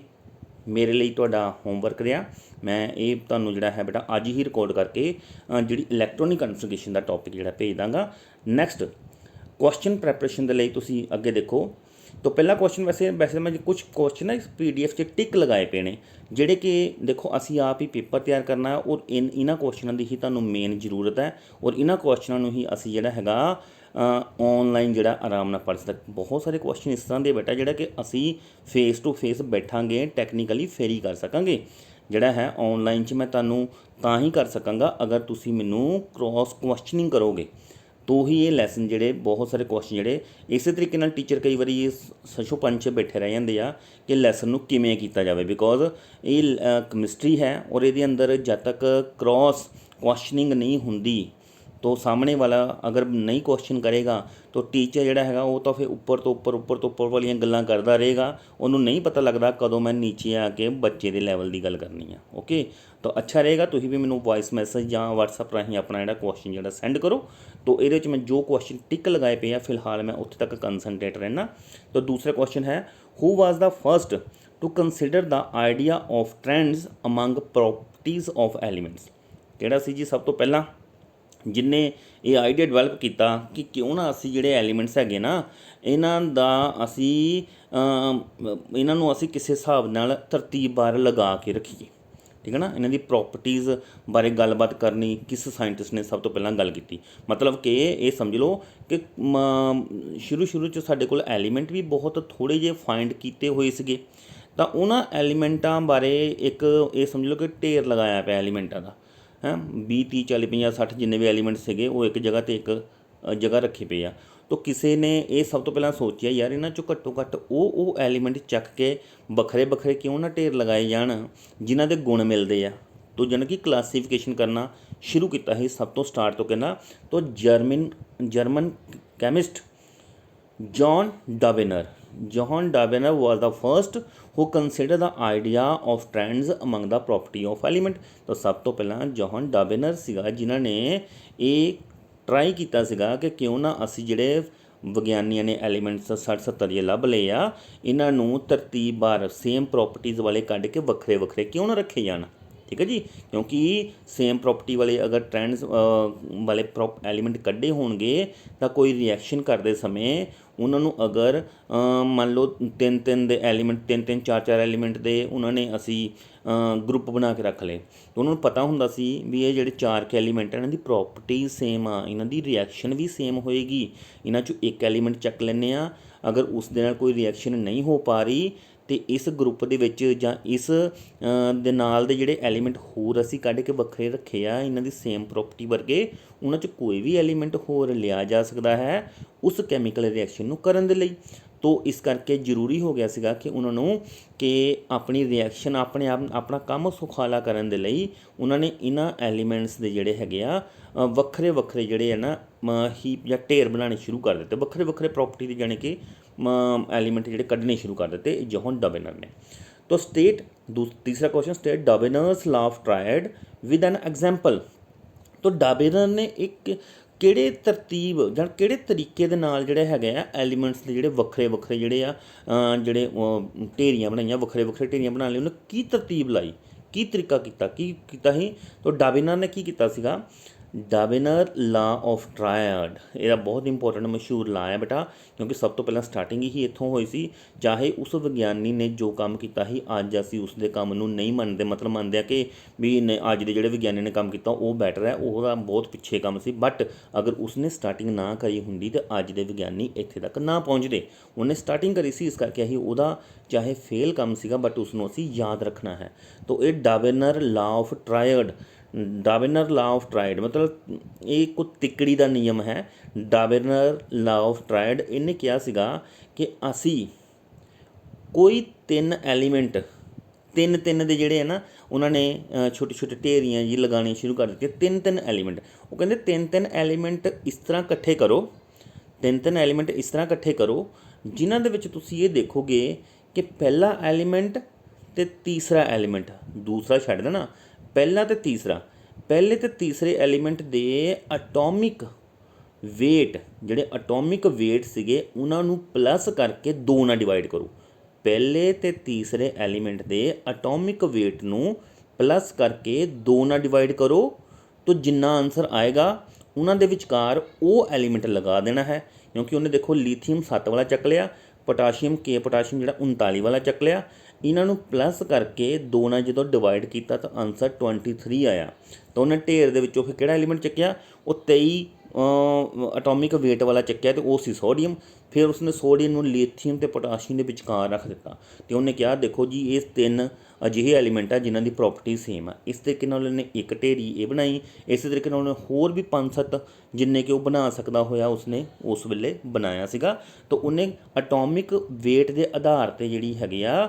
ਮੇਰੇ ਲਈ ਤੁਹਾਡਾ ਹੋਮਵਰਕ ਰਿਹਾ। ਮੈਂ ਇਹ ਤੁਹਾਨੂੰ ਜਿਹੜਾ ਹੈ ਬੇਟਾ ਅੱਜ ਹੀ ਰਿਕਾਰਡ ਕਰਕੇ ਜਿਹੜੀ ਇਲੈਕਟ੍ਰੋਨਿਕ ਕਨਫਿਗਰੇਸ਼ਨ ਦਾ ਟੌਪਿਕ ਜਿਹੜਾ ਭੇਜ ਦਾਂਗਾ। ਨੈਕਸਟ ਕੁਐਸਚਨ ਪ੍ਰੈਪਰੇਸ਼ਨ ਦੇ ਲਈ ਤੁਸੀਂ ਅੱਗੇ ਦੇਖੋ। ਤਾਂ ਪਹਿਲਾ ਕੁਐਸਚਨ ਵੈਸੇ ਮੈਂ ਕੁਝ ਕੁਐਸਚਨ ਨਾ PDF 'ਚ ਟਿਕ ਲਗਾਏ ਪਏ ਨੇ ਜਿਹੜੇ ਕਿ ਦੇਖੋ ਅਸੀਂ ਆਪ ਹੀ ਪੇਪਰ ਤਿਆਰ ਕਰਨਾ ਹੈ ਔਰ ਇਹਨਾਂ ਕੁਐਸਚਨਾਂ ਦੀ ਹੀ ਤੁਹਾਨੂੰ ਮੇਨ ਜ਼ਰੂਰਤ ਹੈ ਔਰ ਇਹਨਾਂ ਕੁਐਸਚਨਾਂ ਨੂੰ ਹੀ ਅਸੀਂ ਜਿਹੜਾ ਹੈਗਾ ਔਨਲਾਈਨ ਜਿਹੜਾ ਆਰਾਮ ਨਾਲ ਪੜ੍ਹ ਸਕਦੇ। ਬਹੁਤ ਸਾਰੇ ਕੁਐਸਚਨ ਇਸ ਤਰ੍ਹਾਂ ਦੇ ਬੇਟਾ ਜਿਹੜਾ ਕਿ ਅਸੀਂ ਫੇਸ ਟੂ ਫੇਸ ਬੈਠਾਂਗੇ ਟੈਕਨੀਕਲੀ ਫੇਰ ਹੀ ਕਰ ਸਕਾਂਗੇ। ਜਿਹੜਾ ਹੈ ਔਨਲਾਈਨ 'ਚ ਮੈਂ ਤੁਹਾਨੂੰ ਤਾਂ ਹੀ ਕਰ ਸਕਾਂਗਾ ਅਗਰ ਤੁਸੀਂ ਮੈਨੂੰ ਕ੍ਰੋਸ ਕੁਐਸਚਨਿੰਗ ਕਰੋਗੇ ਤੋਂ ਹੀ ਇਹ ਲੈਸਨ ਜਿਹੜੇ ਬਹੁਤ ਸਾਰੇ ਕੁਐਸਚਨ ਜਿਹੜੇ ਇਸੇ ਤਰੀਕੇ ਨਾਲ ਟੀਚਰ ਕਈ ਵਾਰੀ ਸਸ਼ੋਪਨ 'ਚ ਬੈਠੇ ਰਹਿ ਜਾਂਦੇ ਆ ਕਿ ਲੈਸਨ ਨੂੰ ਕਿਵੇਂ ਕੀਤਾ ਜਾਵੇ ਬਿਕੋਜ਼ ਇਹ ਕੈਮਿਸਟਰੀ ਹੈ ਔਰ ਇਹਦੇ ਅੰਦਰ ਜਦ ਤੱਕ ਕ੍ਰੋਸ ਕੁਐਸਚਨਿੰਗ ਨਹੀਂ ਹੁੰਦੀ तो सामने वाला अगर नहीं क्वेश्चन करेगा तो टीचर ਜਿਹੜਾ ਹੈਗਾ ਉਹ ਤਾਂ ਫਿਰ ਉੱਪਰ ਤੋਂ ਉੱਪਰ ਵਾਲੀਆਂ ਗੱਲਾਂ ਕਰਦਾ ਰਹੇਗਾ। ਉਹਨੂੰ ਨਹੀਂ ਪਤਾ ਲੱਗਦਾ ਕਦੋਂ ਮੈਂ ਨੀਚੇ ਆ ਕੇ ਬੱਚੇ ਦੇ ਲੈਵਲ ਦੀ ਗੱਲ ਕਰਨੀ ਆ। ਓਕੇ, ਤਾਂ ਅੱਛਾ ਰਹੇਗਾ ਤੁਸੀਂ ਵੀ ਮੈਨੂੰ ਵੌਇਸ ਮੈਸੇਜ ਜਾਂ WhatsApp ਰਾਹੀਂ ਆਪਣਾ ਜਿਹੜਾ ਕੁਐਸਚਨ ਜਿਹੜਾ ਸੈਂਡ ਕਰੋ। तो ਇਹਦੇ ਵਿੱਚ ਮੈਂ ਜੋ ਕੁਐਸਚਨ ਟਿਕ ਲਗਾਏ ਪਏ ਆ ਫਿਲਹਾਲ ਮੈਂ ਉੱਥੇ ਤੱਕ ਕੰਸਨਟਰੇਟ ਰਹਿਣਾ। ਤਾਂ ਦੂਸਰਾ ਕੁਐਸਚਨ ਹੈ who was the first to consider the idea of trends among properties of elements. ਕਿਹੜਾ ਸੀ ਜੀ ਸਭ ਤੋਂ ਪਹਿਲਾਂ ਜਿਨ੍ਹੇ ਇਹ ਆਈਡੀਆ ਡਿਵੈਲਪ ਕੀਤਾ ਕਿ ਕਿਉਂ ਨਾ ਅਸੀਂ ਜਿਹੜੇ ਐਲੀਮੈਂਟਸ ਹੈਗੇ ਨਾ ਇਹਨਾਂ ਨੂੰ ਅਸੀਂ ਕਿਸੇ ਹਿਸਾਬ ਨਾਲ ਤਰਤੀਬਵਾਰ ਲਗਾ ਕੇ ਰੱਖੀਏ। ਠੀਕ ਹੈ ਨਾ, ਇਹਨਾਂ ਦੀ ਪ੍ਰੋਪਰਟੀਜ਼ ਬਾਰੇ ਗੱਲਬਾਤ ਕਰਨੀ ਕਿਸ ਸਾਇੰਟਿਸਟ ਨੇ ਸਭ ਤੋਂ ਪਹਿਲਾਂ ਗੱਲ ਕੀਤੀ। ਮਤਲਬ ਕਿ ਇਹ ਸਮਝ ਲਓ ਕਿ ਸ਼ੁਰੂ 'ਚ ਸਾਡੇ ਕੋਲ ਐਲੀਮੈਂਟ ਵੀ ਬਹੁਤ ਥੋੜ੍ਹੇ ਜਿਹੇ ਫਾਈਂਡ ਕੀਤੇ ਹੋਏ ਸੀਗੇ ਤਾਂ ਉਹਨਾਂ ਐਲੀਮੈਂਟਾਂ ਬਾਰੇ ਇੱਕ ਇਹ ਸਮਝ ਲਓ ਕਿ ਢੇਰ ਲਗਾਇਆ ਪਿਆ ਐਲੀਮੈਂਟਾਂ ਦਾ। 20 30 40 50 60 ਜਿੰਨੇ ਵੀ ਐਲੀਮੈਂਟ ਸੀਗੇ ਉਹ ਇੱਕ ਜਗ੍ਹਾ 'ਤੇ ਇੱਕ ਜਗ੍ਹਾ ਰੱਖੇ ਪਏ ਆ। तो किसी ने ये सब तो पहला सोचा यार इन्हां चों घट्टो घट्ट वो एलीमेंट चक के बखरे बखरे क्यों ना ढेर लगाए जाण जिन्हां दे गुण मिलते आ। तो जानी कि क्लासीफिकेशन करना शुरू किया ही सब तो स्टार्ट तो कहना। तो German chemist John Dobereiner was the first who considered the idea of trends among the property of element। तो सब तो पहला जॉन डावेनर सीगा जिन्हां ने ये ट्राई किया सीगा कि क्यों ना असी जिहड़े विग्यानियां ने एलीमेंट्स 60-70 जे लभ लए आ इन्हां नूं तरतीबवार सेम प्रॉपर्टीज़ वाले कढ के वखरे वखरे क्यों ना रखे जाण। ठीक है जी, क्योंकि सेम प्रॉपर्टी वाले अगर ट्रेंड्स वाले एलीमेंट कढ़े होणगे तो कोई रिएक्शन करते समय उन्होंने अगर मान लो तीन दे एलीमेंट तीन चार एलीमेंट दे उन्होंने असी ग्रुप बना के रख ले तो उन्होंने पता हुंदा सी भी ये जिहड़े 4 के एलीमेंट है इन्हां दी प्रॉपर्टी सेम आ, इन्हां दी रिएक्शन भी सेम होएगी। इन्हां चों एक एलीमेंट चक लैंदे आ, अगर उस दे नाल कोई रिएक्शन नहीं हो पा रही तो इस ग्रुप दे विच जां इस दे नाल दे जिहड़े एलीमेंट होर असीं कढ के वखरे रखे आ इन्हां दी सेम प्रॉपर्टी वर्गे उन्हां च कोई भी एलीमेंट होर लिया जा सकदा है उस कैमिकल रिएक्शन नूं करन दे लई। तो इस करके जरूरी हो गया सीगा कि उन्हां नूं कि अपनी रिएक्शन अपने आप अपना काम सुखाला करन दे लई उन्होंने इन्हां एलीमेंट्स दे जिहड़े हैगे आ वखरे वखरे जिहड़े है ना हीप या ढेर बनाने शुरू कर दिते वखरे वखरे प्रॉपर्टी दे जाने कि एलीमेंट जिहड़े कढने शुरू कर दिते जॉन डावेनर ने। तो तीसरा question state Dobereiner's law of triad with an example. तो डावेनर ने एक किहड़े तरतीब जां किहड़े तरीके दे नाल जिहड़े हैगे आ एलीमेंट्स दे जिहड़े वखरे वखरे जिहड़े आ जिहड़े ढेरियां बनाईयां वखरे वखरे ढेरियां बनाने लई उन्हें की तरतीब लाई की तरीका कीता ही। तो डावेनर ने की कीता सीगा डावेनर लॉ ऑफ ट्रायड यह बहुत इंपॉर्टेंट मशहूर लॉ है बेटा क्योंकि सब तो पहला स्टार्टिंग ही इत्थों हुई सी। चाहे उस विग्यानी ने जो काम किया ही अज असी उसके काम नूं नहीं मनते मतलब मनते कि भी अज के जिहड़े विग्यानी ने काम किया वो बैटर है वह बहुत पिछे काम सी बट अगर उसने स्टार्टिंग ना करी हुंदी तो अज के विग्यानी इत्थे तक ना पहुँचते। उन्हें स्टार्टिंग करी सी इस करके असीं उहदा चाहे फेल काम सीगा बट उसनूं असीं याद रखना है। तो ये Dobereiner law of triad Dobereiner law of triad मतलब ये कोई तिकड़ी का नियम है। डावेनर लॉ ऑफ ट्रायड इन्हें कहा सीगा कि असी कोई 3 एलीमेंट तीन दे जिहड़े है ना उन्होंने छोटे छोटे ढेरियां जी लगाने शुरू कर दी 3 एलीमेंट। वो कहते 3 एलीमेंट इस तरह इकट्ठे करो 3 एलीमेंट इस तरह इकट्ठे करो जिन्हां दे विच तुसीं ये देखोगे कि पहला एलीमेंट ते तीसरा एलीमेंट दूसरा छड्ड देना पहला तो तीसरा पहले तो तीसरे एलीमेंट दे अटोमिक वेट जिहड़े अटोमिक वेट सीगे उन्हां नूं प्लस करके 2 नाल डिवाइड करो। पहले तो तीसरे एलीमेंट दे अटोमिक वेट नूं प्लस करके 2 नाल डिवाइड करो तो जिन्ना आंसर आएगा उन्हां दे विचकार वो एलीमेंट लगा देना है क्योंकि उन्हें देखो लीथियम 7 वाला चक लिया पोटाशियम जिहड़ा 39 वाला चक लिया इन्हों प्लस करके 2 नाल जो डिवाइड किया तो आंसर 23 आया। तो उन्हें ढेर के विचों फिर किहड़ा एलीमेंट चक्या वो 23 अटोमिक वेट वाला चक्या तो वो सी सोडियम। फिर उसने सोडियम नूं लीथियम तो पोटाशियम के विचकार रख दिता तो उन्हें कहा देखो जी ये 3 अजिहे एलीमेंट है जिन्हां दी प्रॉपर्टी सेम है। इस तरीके नाल उन्हें एक ढेरी ये बनाई इस तरीके नाल उन्हें होर भी 5-7 जिन्ने कि वो बना सकता होया उसने उस वेले बनाया सीगा। तो उन्हें अटोमिक वेट के आधार पर जिहड़ी हैगी आ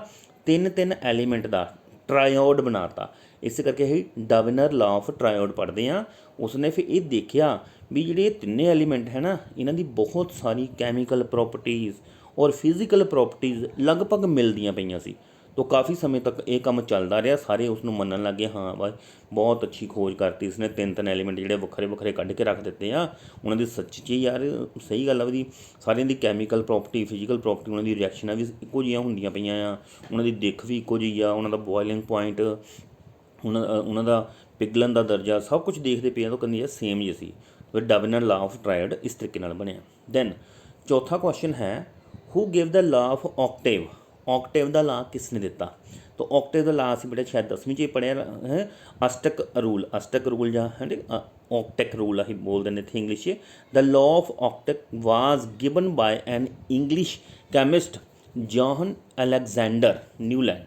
3 एलीमेंट का ट्रायोड बनाता। इस करके ही डावेनर लॉ ऑफ ट्रायोड पढ़ते हैं। उसने फिर ये देखा भी जिहड़े 3 एलीमेंट है ना इन्हां दी बहुत सारी कैमिकल प्रॉपर्टीज़ और फिजिकल प्रॉपर्टीज़ लगभग मिलदियां पईयां सी। तो काफ़ी समय तक ये काम चलता रहा सारे उसनूं मनन लग गए हाँ भाई बहुत अच्छी खोज करती इसने 3 एलीमेंट जिहड़े वखरे वखरे कढ के रख दिते आ उन्हां दी सच्ची यार सही गल है सारियां दी कैमिकल प्रॉपर्टी फिजिकल प्रॉपर्टी उन्हां दी रिएक्शनां भी इक्को जिहियां हुंदियां पईयां आ उन्हां दी दिख भी इक्को जी आ उन्हां दा बॉयलिंग पॉइंट उन्हां दा पिघलन का दर्जा सब कुछ देखते पे तो कहते सेम ही सी। तो डावेनर लॉ ऑफ ट्रायड इस तरीके नाल बनिया। दैन चौथा क्वेश्चन है who give the law of octave octave का लॉ किसने दिता। तो ऑक्टेव का लॉ असीं बेटा शायद 10वीं च पढ़िया है अष्टक रूल जां है ऑक्टेक रूल असीं बोल देंगे इत्थे English the law of octave was given by an English chemist John Alexander Newland.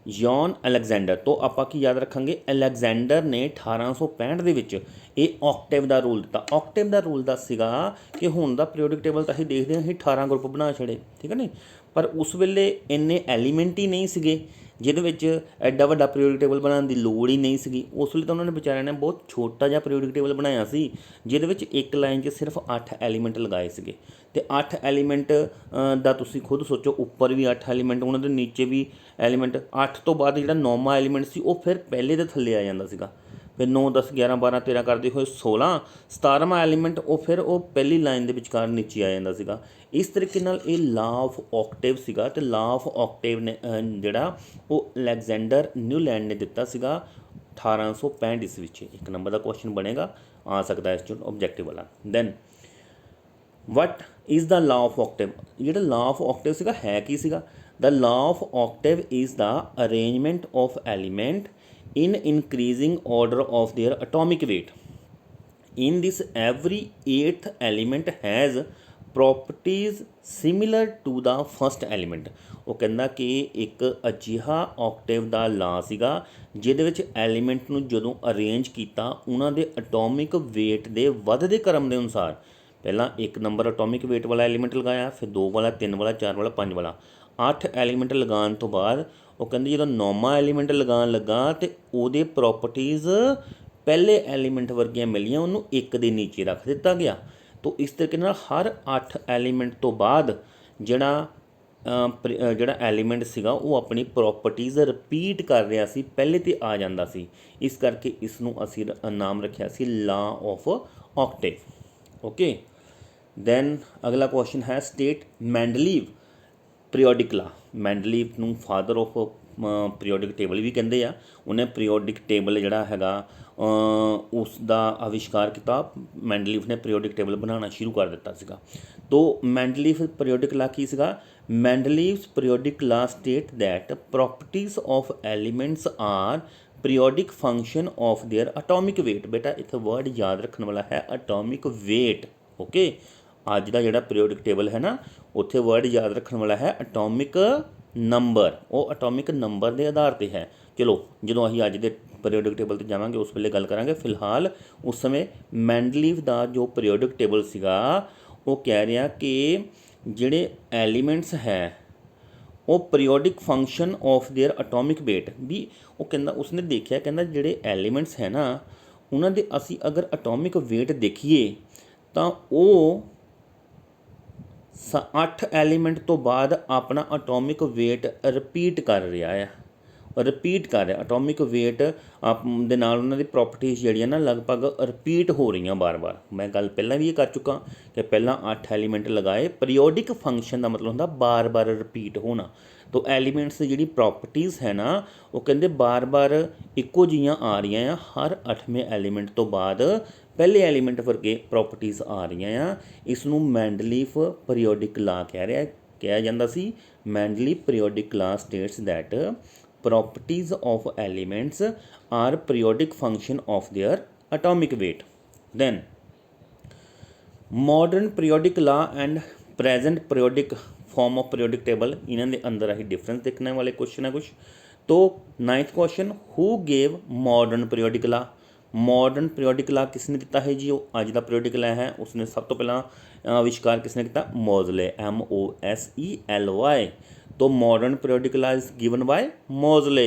John Alexander ਤੋਂ ਆਪਾਂ ਕੀ ਯਾਦ ਰੱਖਾਂਗੇ, ਅਲੈਗਜ਼ੈਂਡਰ ਨੇ 1865 ਦੇ ਵਿੱਚ ਇਹ ਆਕਟੇਵ ਦਾ ਰੂਲ ਦਿੱਤਾ। ਆਕਟੇਵ ਦਾ ਰੂਲ ਦਾ ਸੀਗਾ ਕਿ ਹੁਣ ਦਾ ਪੀਰੀਓਡਿਕ ਟੇਬਲ ਤਾਂ ਅਸੀਂ ਦੇਖਦੇ ਹਾਂ ਅਸੀਂ 18 ਗਰੁੱਪ ਬਣਾ ਛੜੇ, ਠੀਕ ਹੈ ਨਹੀਂ, ਪਰ ਉਸ ਵੇਲੇ ਇੰਨੇ ਐਲੀਮੈਂਟ ਹੀ ਨਹੀਂ ਸੀਗੇ ਜਿਹਦੇ ਵਿੱਚ ਐਡਾ ਵੱਡਾ ਪੀਰੀਓਡਿਕ ਟੇਬਲ ਬਣਾਉਣ ਦੀ ਲੋੜ ਹੀ ਨਹੀਂ ਸੀਗੀ। ਉਸ ਵੇਲੇ ਤਾਂ ਉਹਨਾਂ ਨੇ ਵਿਚਾਰਿਆਂ ਨੇ ਬਹੁਤ ਛੋਟਾ ਜਿਹਾ ਪੀਰੀਓਡਿਕ ਟੇਬਲ ਬਣਾਇਆ ਸੀ ਜਿਹਦੇ ਵਿੱਚ ਇੱਕ ਲਾਈਨ 'ਚ ਸਿਰਫ 8 ਐਲੀਮੈਂਟ ਲਗਾਏ ਸੀਗੇ, ਅਤੇ 8 ਐਲੀਮੈਂਟ ਦਾ ਤੁਸੀਂ ਖੁਦ ਸੋਚੋ, ਉੱਪਰ ਵੀ 8 ਐਲੀਮੈਂਟ, ਉਹਨਾਂ ਦੇ ਨੀਚੇ ਵੀ ਐਲੀਮੈਂਟ। 8 ਤੋਂ ਬਾਅਦ ਜਿਹੜਾ 9ਵਾਂ ਐਲੀਮੈਂਟ ਸੀ ਉਹ ਫਿਰ ਪਹਿਲੇ ਦੇ ਥੱਲੇ ਆ ਜਾਂਦਾ ਸੀਗਾ, ਫਿਰ 9 10 11 12 13 ਕਰਦੇ ਹੋਏ 16, 17ਵਾਂ ਐਲੀਮੈਂਟ ਉਹ ਫਿਰ ਉਹ ਪਹਿਲੀ ਲਾਈਨ ਦੇ ਵਿਚਕਾਰ ਨੀਚੇ ਆ ਜਾਂਦਾ ਸੀਗਾ। ਇਸ ਤਰੀਕੇ ਨਾਲ ਇਹ ਲਾ ਆਫ ਆਕਟੇਵ ਸੀਗਾ, ਅਤੇ ਲਾ ਆਫ ਆਕਟੇਵ ਨੇ ਜਿਹੜਾ ਉਹ ਅਲੈਗਜ਼ੈਂਡਰ ਨਿਊਲੈਂਡ ਨੇ ਦਿੱਤਾ ਸੀਗਾ 1865 ਇਸ ਵਿੱਚ। ਇੱਕ ਨੰਬਰ ਦਾ ਕੁਐਸਚਨ ਬਣੇਗਾ, ਆ ਸਕਦਾ ਇਸ 'ਚੋਂ ਆਬਜੈਕਟਿਵ ਵਾਲਾ। ਦੈਨ ਵਟ ਇਜ਼ ਦਾ ਲਾ ਆਫ ਆਕਟੇਵ, ਜਿਹੜਾ ਲਾ ਆਫ ਆਕਟੇਵ ਸੀਗਾ ਹੈ ਕੀ ਸੀਗਾ? The law of octave is the arrangement of element in increasing order of their atomic weight. In this, every eighth element has properties similar to the first element. ਉਹ ਕਹਿੰਦਾ ਕਿ ਇੱਕ ਅਜਿਹਾ ਆਕਟੇਵ ਦਾ ਲਾ ਸੀਗਾ ਜਿਹਦੇ ਵਿੱਚ ਐਲੀਮੈਂਟ ਨੂੰ ਜਦੋਂ ਅਰੇਂਜ ਕੀਤਾ ਉਹਨਾਂ ਦੇ ਅਟੋਮਿਕ ਵੇਟ ਦੇ ਵੱਧਦੇ ਕ੍ਰਮ ਦੇ ਅਨੁਸਾਰ, ਪਹਿਲਾਂ 1 ਨੰਬਰ ਅਟੋਮਿਕ ਵੇਟ ਵਾਲਾ ਐਲੀਮੈਂਟ ਲਗਾਇਆ, ਫਿਰ 2 ਵਾਲਾ, 3 ਵਾਲਾ, 4 ਵਾਲਾ, 5 ਵਾਲਾ, 8 ਐਲੀਮੈਂਟ ਲਗਾਉਣ ਤੋਂ ਬਾਅਦ ਉਹ ਕਹਿੰਦੇ ਜਦੋਂ 9ਵਾਂ ਐਲੀਮੈਂਟ ਲਗਾਉਣ ਲੱਗਾ ਅਤੇ ਉਹਦੇ ਪ੍ਰੋਪਰਟੀਜ਼ ਪਹਿਲੇ ਐਲੀਮੈਂਟ ਵਰਗੀਆਂ ਮਿਲੀਆਂ, ਉਹਨੂੰ 1 ਦੇ ਨੀਚੇ ਰੱਖ ਦਿੱਤਾ ਗਿਆ। ਤਾਂ ਇਸ ਤਰੀਕੇ ਨਾਲ ਹਰ 8 ਐਲੀਮੈਂਟ ਤੋਂ ਬਾਅਦ ਜਿਹੜਾ ਐਲੀਮੈਂਟ ਸੀਗਾ ਉਹ ਆਪਣੀ ਪ੍ਰੋਪਰਟੀਜ਼ ਰਿਪੀਟ ਕਰ ਰਿਹਾ ਸੀ, ਪਹਿਲੇ 'ਤੇ ਆ ਜਾਂਦਾ ਸੀ। ਇਸ ਕਰਕੇ ਇਸ ਨੂੰ ਅਸੀਂ ਨਾਮ ਰੱਖਿਆ ਸੀ ਲਾ ਆਫ ਆਕਟੇਵ। ਓਕੇ, ਦੈਨ ਅਗਲਾ ਕੁਐਸਚਨ ਹੈ ਸਟੇਟ ਮੈਂਡਲੀਵ ਪੀਰੀਓਡਿਕ ਲਾ। ਮੈਂਡਲੀਵ ਨੂੰ ਫਾਦਰ ਆਫ ਪੀਰੀਓਡਿਕ ਟੇਬਲ ਵੀ ਕਹਿੰਦੇ ਆ। ਉਹਨੇ ਪੀਰੀਓਡਿਕ ਟੇਬਲ ਜਿਹੜਾ ਹੈਗਾ ਉਸ ਦਾ ਆਵਿਸ਼ਕਾਰ ਕੀਤਾ। ਮੈਂਡਲੀਵ ਨੇ ਪੀਰੀਓਡਿਕ ਟੇਬਲ ਬਣਾਉਣਾ ਸ਼ੁਰੂ ਕਰ ਦਿੱਤਾ ਸੀਗਾ। ਤੋ ਮੈਂਡਲੀਵ ਪੀਰੀਓਡਿਕ ਲਾ ਕੀ ਸੀਗਾ? Mendeleev's periodic law state that properties of elements are periodic function of their atomic weight. ਬੇਟਾ ਇੱਥੇ ਵਰਡ ਯਾਦ ਰੱਖਣ ਵਾਲਾ ਹੈ ਅਟੋਮਿਕ ਵੇਟ। ਓਕੇ, ਅੱਜ ਦਾ ਜਿਹੜਾ ਪੀਰੀਓਡਿਕ ਟੇਬਲ ਹੈ ਨਾ, ਉੱਥੇ ਵਰਡ ਯਾਦ ਰੱਖਣ ਵਾਲਾ ਹੈ ਅਟੋਮਿਕ ਨੰਬਰ। ਉਹ ਅਟੋਮਿਕ ਨੰਬਰ ਦੇ ਆਧਾਰ 'ਤੇ ਹੈ। ਚਲੋ ਜਦੋਂ ਅਸੀਂ ਅੱਜ ਦੇ ਪੀਰੀਓਡਿਕ ਟੇਬਲ 'ਤੇ ਜਾਵਾਂਗੇ ਉਸ ਵੇਲੇ ਗੱਲ ਕਰਾਂਗੇ। ਫਿਲਹਾਲ ਉਸ ਸਮੇਂ ਮੈਂਡਲੀਵ ਦਾ ਜੋ ਪੀਰੀਓਡਿਕ ਟੇਬਲ ਸੀਗਾ ਉਹ ਕਹਿ ਰਿਹਾ ਕਿ ਜਿਹੜੇ ਐਲੀਮੈਂਟਸ ਹੈ ਉਹ periodic function of their atomic weight ਵੀ। ਉਹ ਕਹਿੰਦਾ ਉਸਨੇ ਦੇਖਿਆ, ਕਹਿੰਦਾ ਜਿਹੜੇ ਐਲੀਮੈਂਟਸ ਹੈ ਨਾ ਉਹਨਾਂ ਦੇ ਅਸੀਂ ਅਗਰ ਅਟੋਮਿਕ ਵੇਟ ਦੇਖੀਏ ਤਾਂ ਉਹ 8 ਐਲੀਮੈਂਟ ਤੋਂ ਬਾਅਦ ਆਪਣਾ ਅਟੋਮਿਕ ਵੇਟ ਰਿਪੀਟ ਕਰ ਰਿਹਾ ਆ, ਰਿਪੀਟ ਕਰ ਰਿਹਾ। ਅਟੋਮਿਕ ਵੇਟ ਦੇ ਨਾਲ ਉਹਨਾਂ ਦੀ ਪ੍ਰੋਪਰਟੀਜ਼ ਜਿਹੜੀਆਂ ਨਾ ਲਗਭਗ ਰਿਪੀਟ ਹੋ ਰਹੀਆਂ ਬਾਰ-ਬਾਰ। ਮੈਂ ਗੱਲ ਪਹਿਲਾਂ ਵੀ ਇਹ ਕਰ ਚੁੱਕਾ ਕਿ ਪਹਿਲਾਂ 8 ਐਲੀਮੈਂਟ ਲਗਾਏ। ਪੀਰੀਓਡਿਕ ਫੰਕਸ਼ਨ ਦਾ ਮਤਲਬ ਹੁੰਦਾ ਬਾਰ-ਬਾਰ ਰਿਪੀਟ ਹੋਣਾ। ਤੋ ਐਲੀਮੈਂਟਸ ਦੀ ਜਿਹੜੀ ਪ੍ਰੋਪਰਟੀਜ਼ ਹੈ ਨਾ ਉਹ ਕਹਿੰਦੇ ਬਾਰ-ਬਾਰ ਇੱਕੋ ਜਿਹੀਆਂ ਆ ਰਹੀਆਂ ਆ। ਹਰ 8ਵੇਂ ਐਲੀਮੈਂਟ ਤੋਂ ਬਾਅਦ ਪਹਿਲੇ ਐਲੀਮੈਂਟ ਵਰਗੇ ਪ੍ਰੋਪਰਟੀਜ਼ ਆ ਰਹੀਆਂ ਆ। ਇਸ ਨੂੰ ਮੈਂਡਲੀਵ ਪੀਰੀਓਡਿਕ ਲਾ ਕਿਹਾ ਜਾਂਦਾ ਸੀ। Mendeleev periodic law states that properties of elements are periodic function of their atomic weight. Then modern periodic law and present periodic form of periodic table, इन्हों के अंदर अभी डिफरेंस देखने वाले क्वेश्चन है कुछ। तो 9th question, who gave modern periodic law. Modern periodic law किसने दिता है जी? वो अज का पीरियोडिक ला है उसने सब तो पहला आविष्कार किसने किया? Moseley, MOSELY। तो modern periodic law is given by Moseley.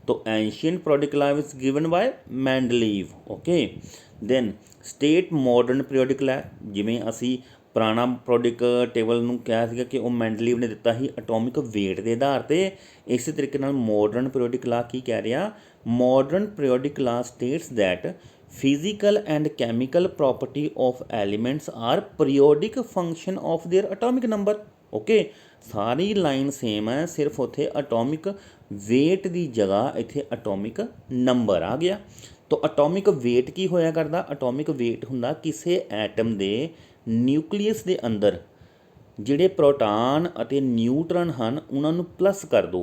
तो ancient periodic law is given by Mendeleev. Okay, then state modern periodic law, जिमें असी पुराना पीरियोडिक टेबल नूं कहा सीगा कि वो मैंडलीव ने दिता ही अटोमिक वेट के आधार पर। इस तरीके नाल मॉडर्न पीरियोडिक ला की कह रहा? Modern periodic law states that physical and chemical property of elements are periodic function of their atomic number. Okay, सारी लाइन सेम है, सिर्फ उत्थे अटोमिक वेट की जगह इत्थे अटोमिक नंबर आ गया। तो अटोमिक वेट की होया करदा? अटोमिक वेट हुंदा किसी एटम के न्यूक्लीयस के अंदर जिहड़े प्रोटॉन अते न्यूट्रॉन हन उन्हां नूं प्लस कर दो।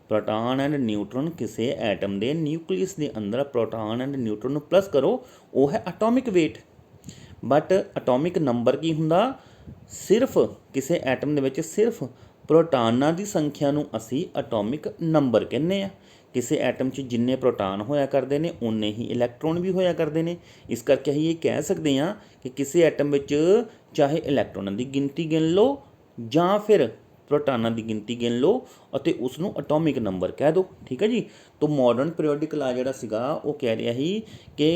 प्रोटॉन एंड न्यूट्रॉन किसी एटम के न्यूक्लीयस के अंदर प्रोटॉन एंड न्यूट्रॉन नूं प्लस करो, वो है atomic wait. But atomic number की हुंदा? सिर्फ किसी एटम दे विच सिर्फ प्रोटॉनां की संख्या नूं असी अटोमिक नंबर कहने आ। ਕਿਸੇ ਐਟਮ 'ਚ ਜਿੰਨੇ ਪ੍ਰੋਟਾਨ ਹੋਇਆ ਕਰਦੇ ਨੇ ਉਨੇ ਹੀ ਇਲੈਕਟ੍ਰੋਨ ਵੀ ਹੋਇਆ ਕਰਦੇ ਨੇ। ਇਸ ਕਰਕੇ ਅਸੀਂ ਇਹ ਕਹਿ ਸਕਦੇ ਹਾਂ ਕਿ ਕਿਸੇ ਐਟਮ ਵਿੱਚ ਚਾਹੇ ਇਲੈਕਟ੍ਰੋਨਾਂ ਦੀ ਗਿਣਤੀ ਗਿਣ ਲਓ ਜਾਂ ਫਿਰ ਪ੍ਰੋਟਾਨਾਂ ਦੀ ਗਿਣਤੀ ਗਿਣ ਲਓ ਅਤੇ ਉਸ ਨੂੰ ਐਟੋਮਿਕ ਨੰਬਰ ਕਹਿ ਦਿਓ। ਠੀਕ ਹੈ ਜੀ। ਤਾਂ ਮਾਡਰਨ ਪੀਰੀਓਡਿਕ ਲਾ ਜਿਹੜਾ ਸੀਗਾ ਉਹ ਕਹਿ ਰਿਹਾ ਸੀ ਕਿ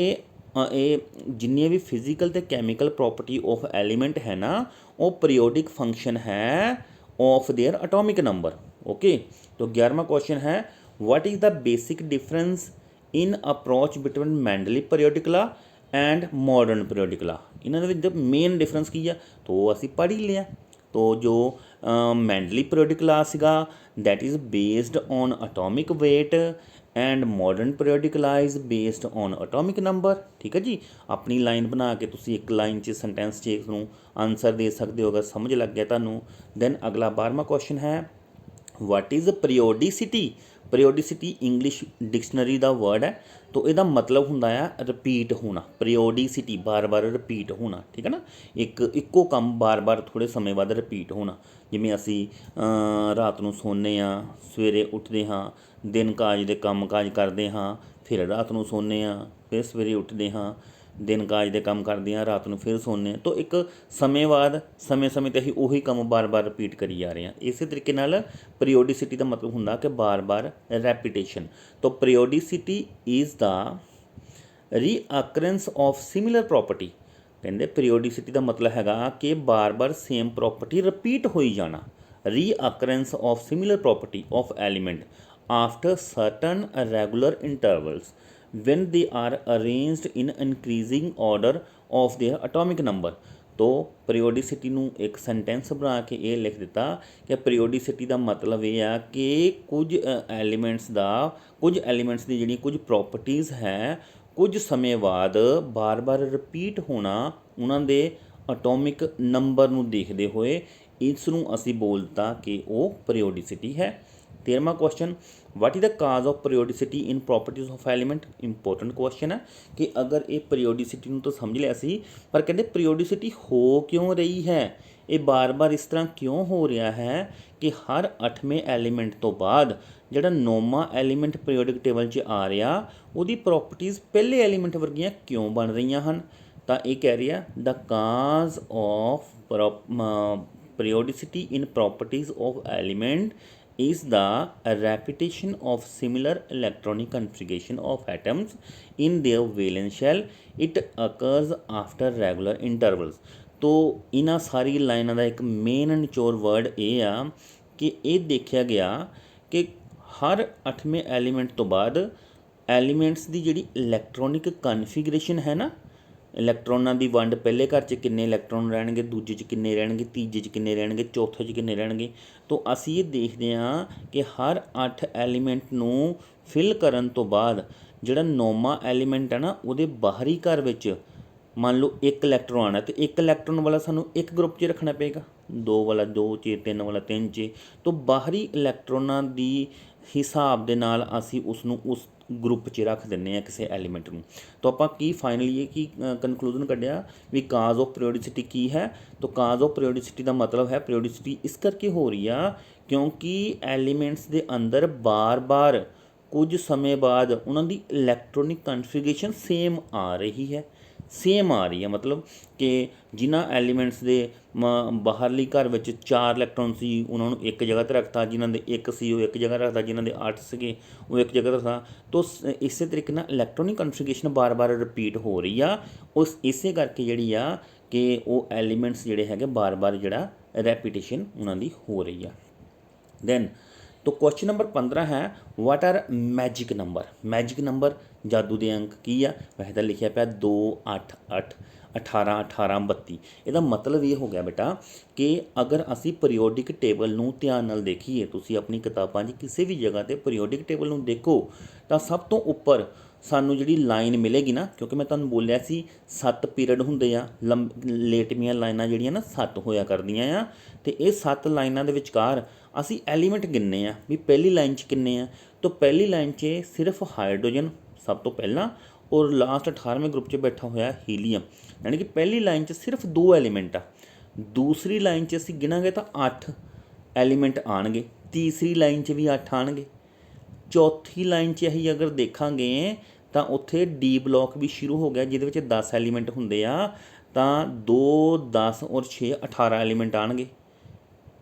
ਇਹ ਜਿੰਨੀਆਂ ਵੀ ਫਿਜ਼ੀਕਲ ਅਤੇ ਕੈਮੀਕਲ ਪ੍ਰੋਪਰਟੀ ਆਫ ਐਲੀਮੈਂਟ ਹੈ ਨਾ ਉਹ ਪੀਰੀਓਡਿਕ ਫੰਕਸ਼ਨ ਹੈ of their atomic number. Okay, तो 11वां क्वेश्चन है what is the basic difference in approach between Mendeleev periodic law and modern periodic law. इन्होंने जो मेन डिफरेंस की है तो असी पढ़ ही लिया। तो जो मैंडली पीरियोडिक ला सीगा that is based on atomic weight and modern periodic law is based on atomic number. ठीक है जी। अपनी लाइन बना के तुसी एक लाइन च सेंटेंस च इसनूं आंसर दे सकते हो अगर समझ लग गया तुहानूं। दैन अगला 12वां क्वेश्चन है what is periodicity. Periodicity English dictionary का वर्ड है तो यदा मतलब हुंदा है रिपीट होना। पीरियोडिसिटी बार बार रिपीट होना। ठीक है ना, एक इक्को काम बार बार थोड़े समय बाद रिपीट होना। जिमें असी रात नूं सोने हाँ, सवेरे उठते हाँ, दिन काज दे काम काज करते हाँ, फिर रात नूं सोने हाँ, फिर सवेरे उठते हाँ, दिन काज दे काम करते हैं, रात नूं फिर सोने। तो एक समय बाद समय समय ते असीं उही काम बार बार रिपीट करी जा रहे हैं। इस तरीके नाल पीरियोडिसिटी का मतलब हुंदा कि बार बार रैपीटेशन। तो periodicity is the recurrence of similar property. कहते पीरियोडिसिटी का मतलब हैगा कि बार बार सेम प्रॉपर्टी रिपीट होई जाना। Recurrence of similar property of element after certain regular intervals when they are arranged in increasing order of their atomic number। तो periodicity नूं एक सेंटेंस बना के ये लिख दिता कि पीरियोडिसिटी का मतलब ये आ कि कुछ एलीमेंट्स दी जिहड़ी कुछ प्रॉपर्टीज़ है कुछ समय बाद बार बार रिपीट होना उन्हां दे एटॉमिक नंबर नूं देखदे होए इस नूं असीं बोलता कि वो पीरियोडिसिटी है। 13वां question what is the cause of periodicity in properties of element. Important question है कि अगर ये पीरियोडिसिटी नूं तो समझ लिया सी पर कहते पीरियोडिसिटी हो क्यों रही है, ये बार बार इस तरह क्यों हो रहा है कि हर 8वें एलीमेंट तो बाद जिहड़ा 9वां एलीमेंट पीरियोडिक टेबल 'च आ रहा उहदी प्रॉपर्टीज़ पहले एलीमेंट वर्गियां क्यों बन रही हैं। तो ये कह रही है the cause of periodicity in properties of element is the repetition of similar electronic configuration of atoms in their valence shell। it occurs after regular intervals। तो इन्हां सारी लाइनां दा एक मेन निचोड़ वर्ड ये आ कि ये देखा गया कि हर 8वें एलीमेंट तो बाद एलीमेंट्स की जिहड़ी इलैक्ट्रॉनिक कन्फिगरेशन है ना, इलैक्ट्रॉनां दी वंड पहले घर च किन्ने इलैक्ट्रॉन रहणगे, दूजे च किन्ने रहणगे, तीजे च किन्ने रहणगे, चौथे च किन्ने रहणगे। तो असीं ये देखते हैं कि हर 8 एलीमेंट नूं फिल करन तो बाद जिहड़ा 9वां एलीमेंट है ना उहदे बाहरी घर विच मान लो एक इलैक्ट्रॉन आना तो एक इलैक्ट्रॉन वाला सानूं एक ग्रुप च रखना पेगा, 2 वाला 2 च, 3 वाला 3 च। तो बाहरी इलैक्ट्रॉनां दी हिसाब दे नाल असीं उसनूं उस ग्रुप च रख दिंदे हैं किसी एलीमेंट नूं। तो आपां की फाइनली ये की कनकलूजन कढ़िया भी काज ऑफ पीरियोडिसिटी की है। तो काज ऑफ पीरियोडिसिटी का मतलब है पीरियोडिसिटी इस करके हो रही है क्योंकि एलीमेंट्स के अंदर बार बार कुछ समय बाद उन्होंने इलैक्ट्रॉनिक कन्फिगरेशन सेम आ रही है। मतलब कि जिन्हां एलीमेंट्स के बाहरली घर में 4 इलैक्ट्रॉन सी उन्होंने एक जगह पर रखता, जिन्हां दे 1 सी वो एक जगह रखता, जिन्हां दे 8 सीगे वो एक जगह रखता। तो इस तरीके नाल इलैक्ट्रॉनिक कन्फिगरेशन बार बार रिपीट हो रही आ उस इस करके जिहड़ी आ कि वो एलीमेंट्स जिहड़े हैगे बार बार जिहड़ा रैपीटेशन उन्हां दी हो रही आ। दैन तो क्वेश्चन नंबर 15 है what are magic number. Magic number जादू के अंक की आ, वैसे तो लिखा पाया 2 8 8 18 18 32। ਇਹਦਾ मतलब ये हो गया बेटा कि अगर असी पीरियोडिक टेबल नूं ध्यान नाल देखीए, तुसी अपनी किताबां 'च किसी भी जगह ते पीरियोडिक टेबल नूं देखो तो सब तो उपर सानू जिहड़ी लाइन मिलेगी ना, क्योंकि मैं तुहानूं बोलिया सी 7 पीरियड हुंदे आ, लेटवीआं लाइनां जिहड़ियां ना 7 होया करदियां आ। ते ये 7 लाइनां दे विचकार असी एलीमेंट गिनने आ भी पहली लाइन च किन्ने आ। तो पहली लाइन च सिर्फ हाइड्रोजन सब तो पहला और लास्ट 18वें ग्रुप च बैठा होया हीलीयम, यानी कि पहली लाइन च सिर्फ 2 एलीमेंट आ। दूसरी लाइन च असीं गिनांगे तो 8 एलीमेंट आएंगे, तीसरी लाइन च भी 8 आएंगे, चौथी लाइन 'ਚ ਅਸੀਂ अगर ਦੇਖਾਂਗੇ ਤਾਂ ਉੱਥੇ डी ਬਲੋਕ ਵੀ ਸ਼ੁਰੂ ਹੋ ਗਿਆ, ਜਿਹਦੇ ਵਿੱਚ 10 ਐਲੀਮੈਂਟ ਹੁੰਦੇ ਆ। ਤਾਂ 2 10 ਔਰ 6 18 ਐਲੀਮੈਂਟ ਆਉਣਗੇ।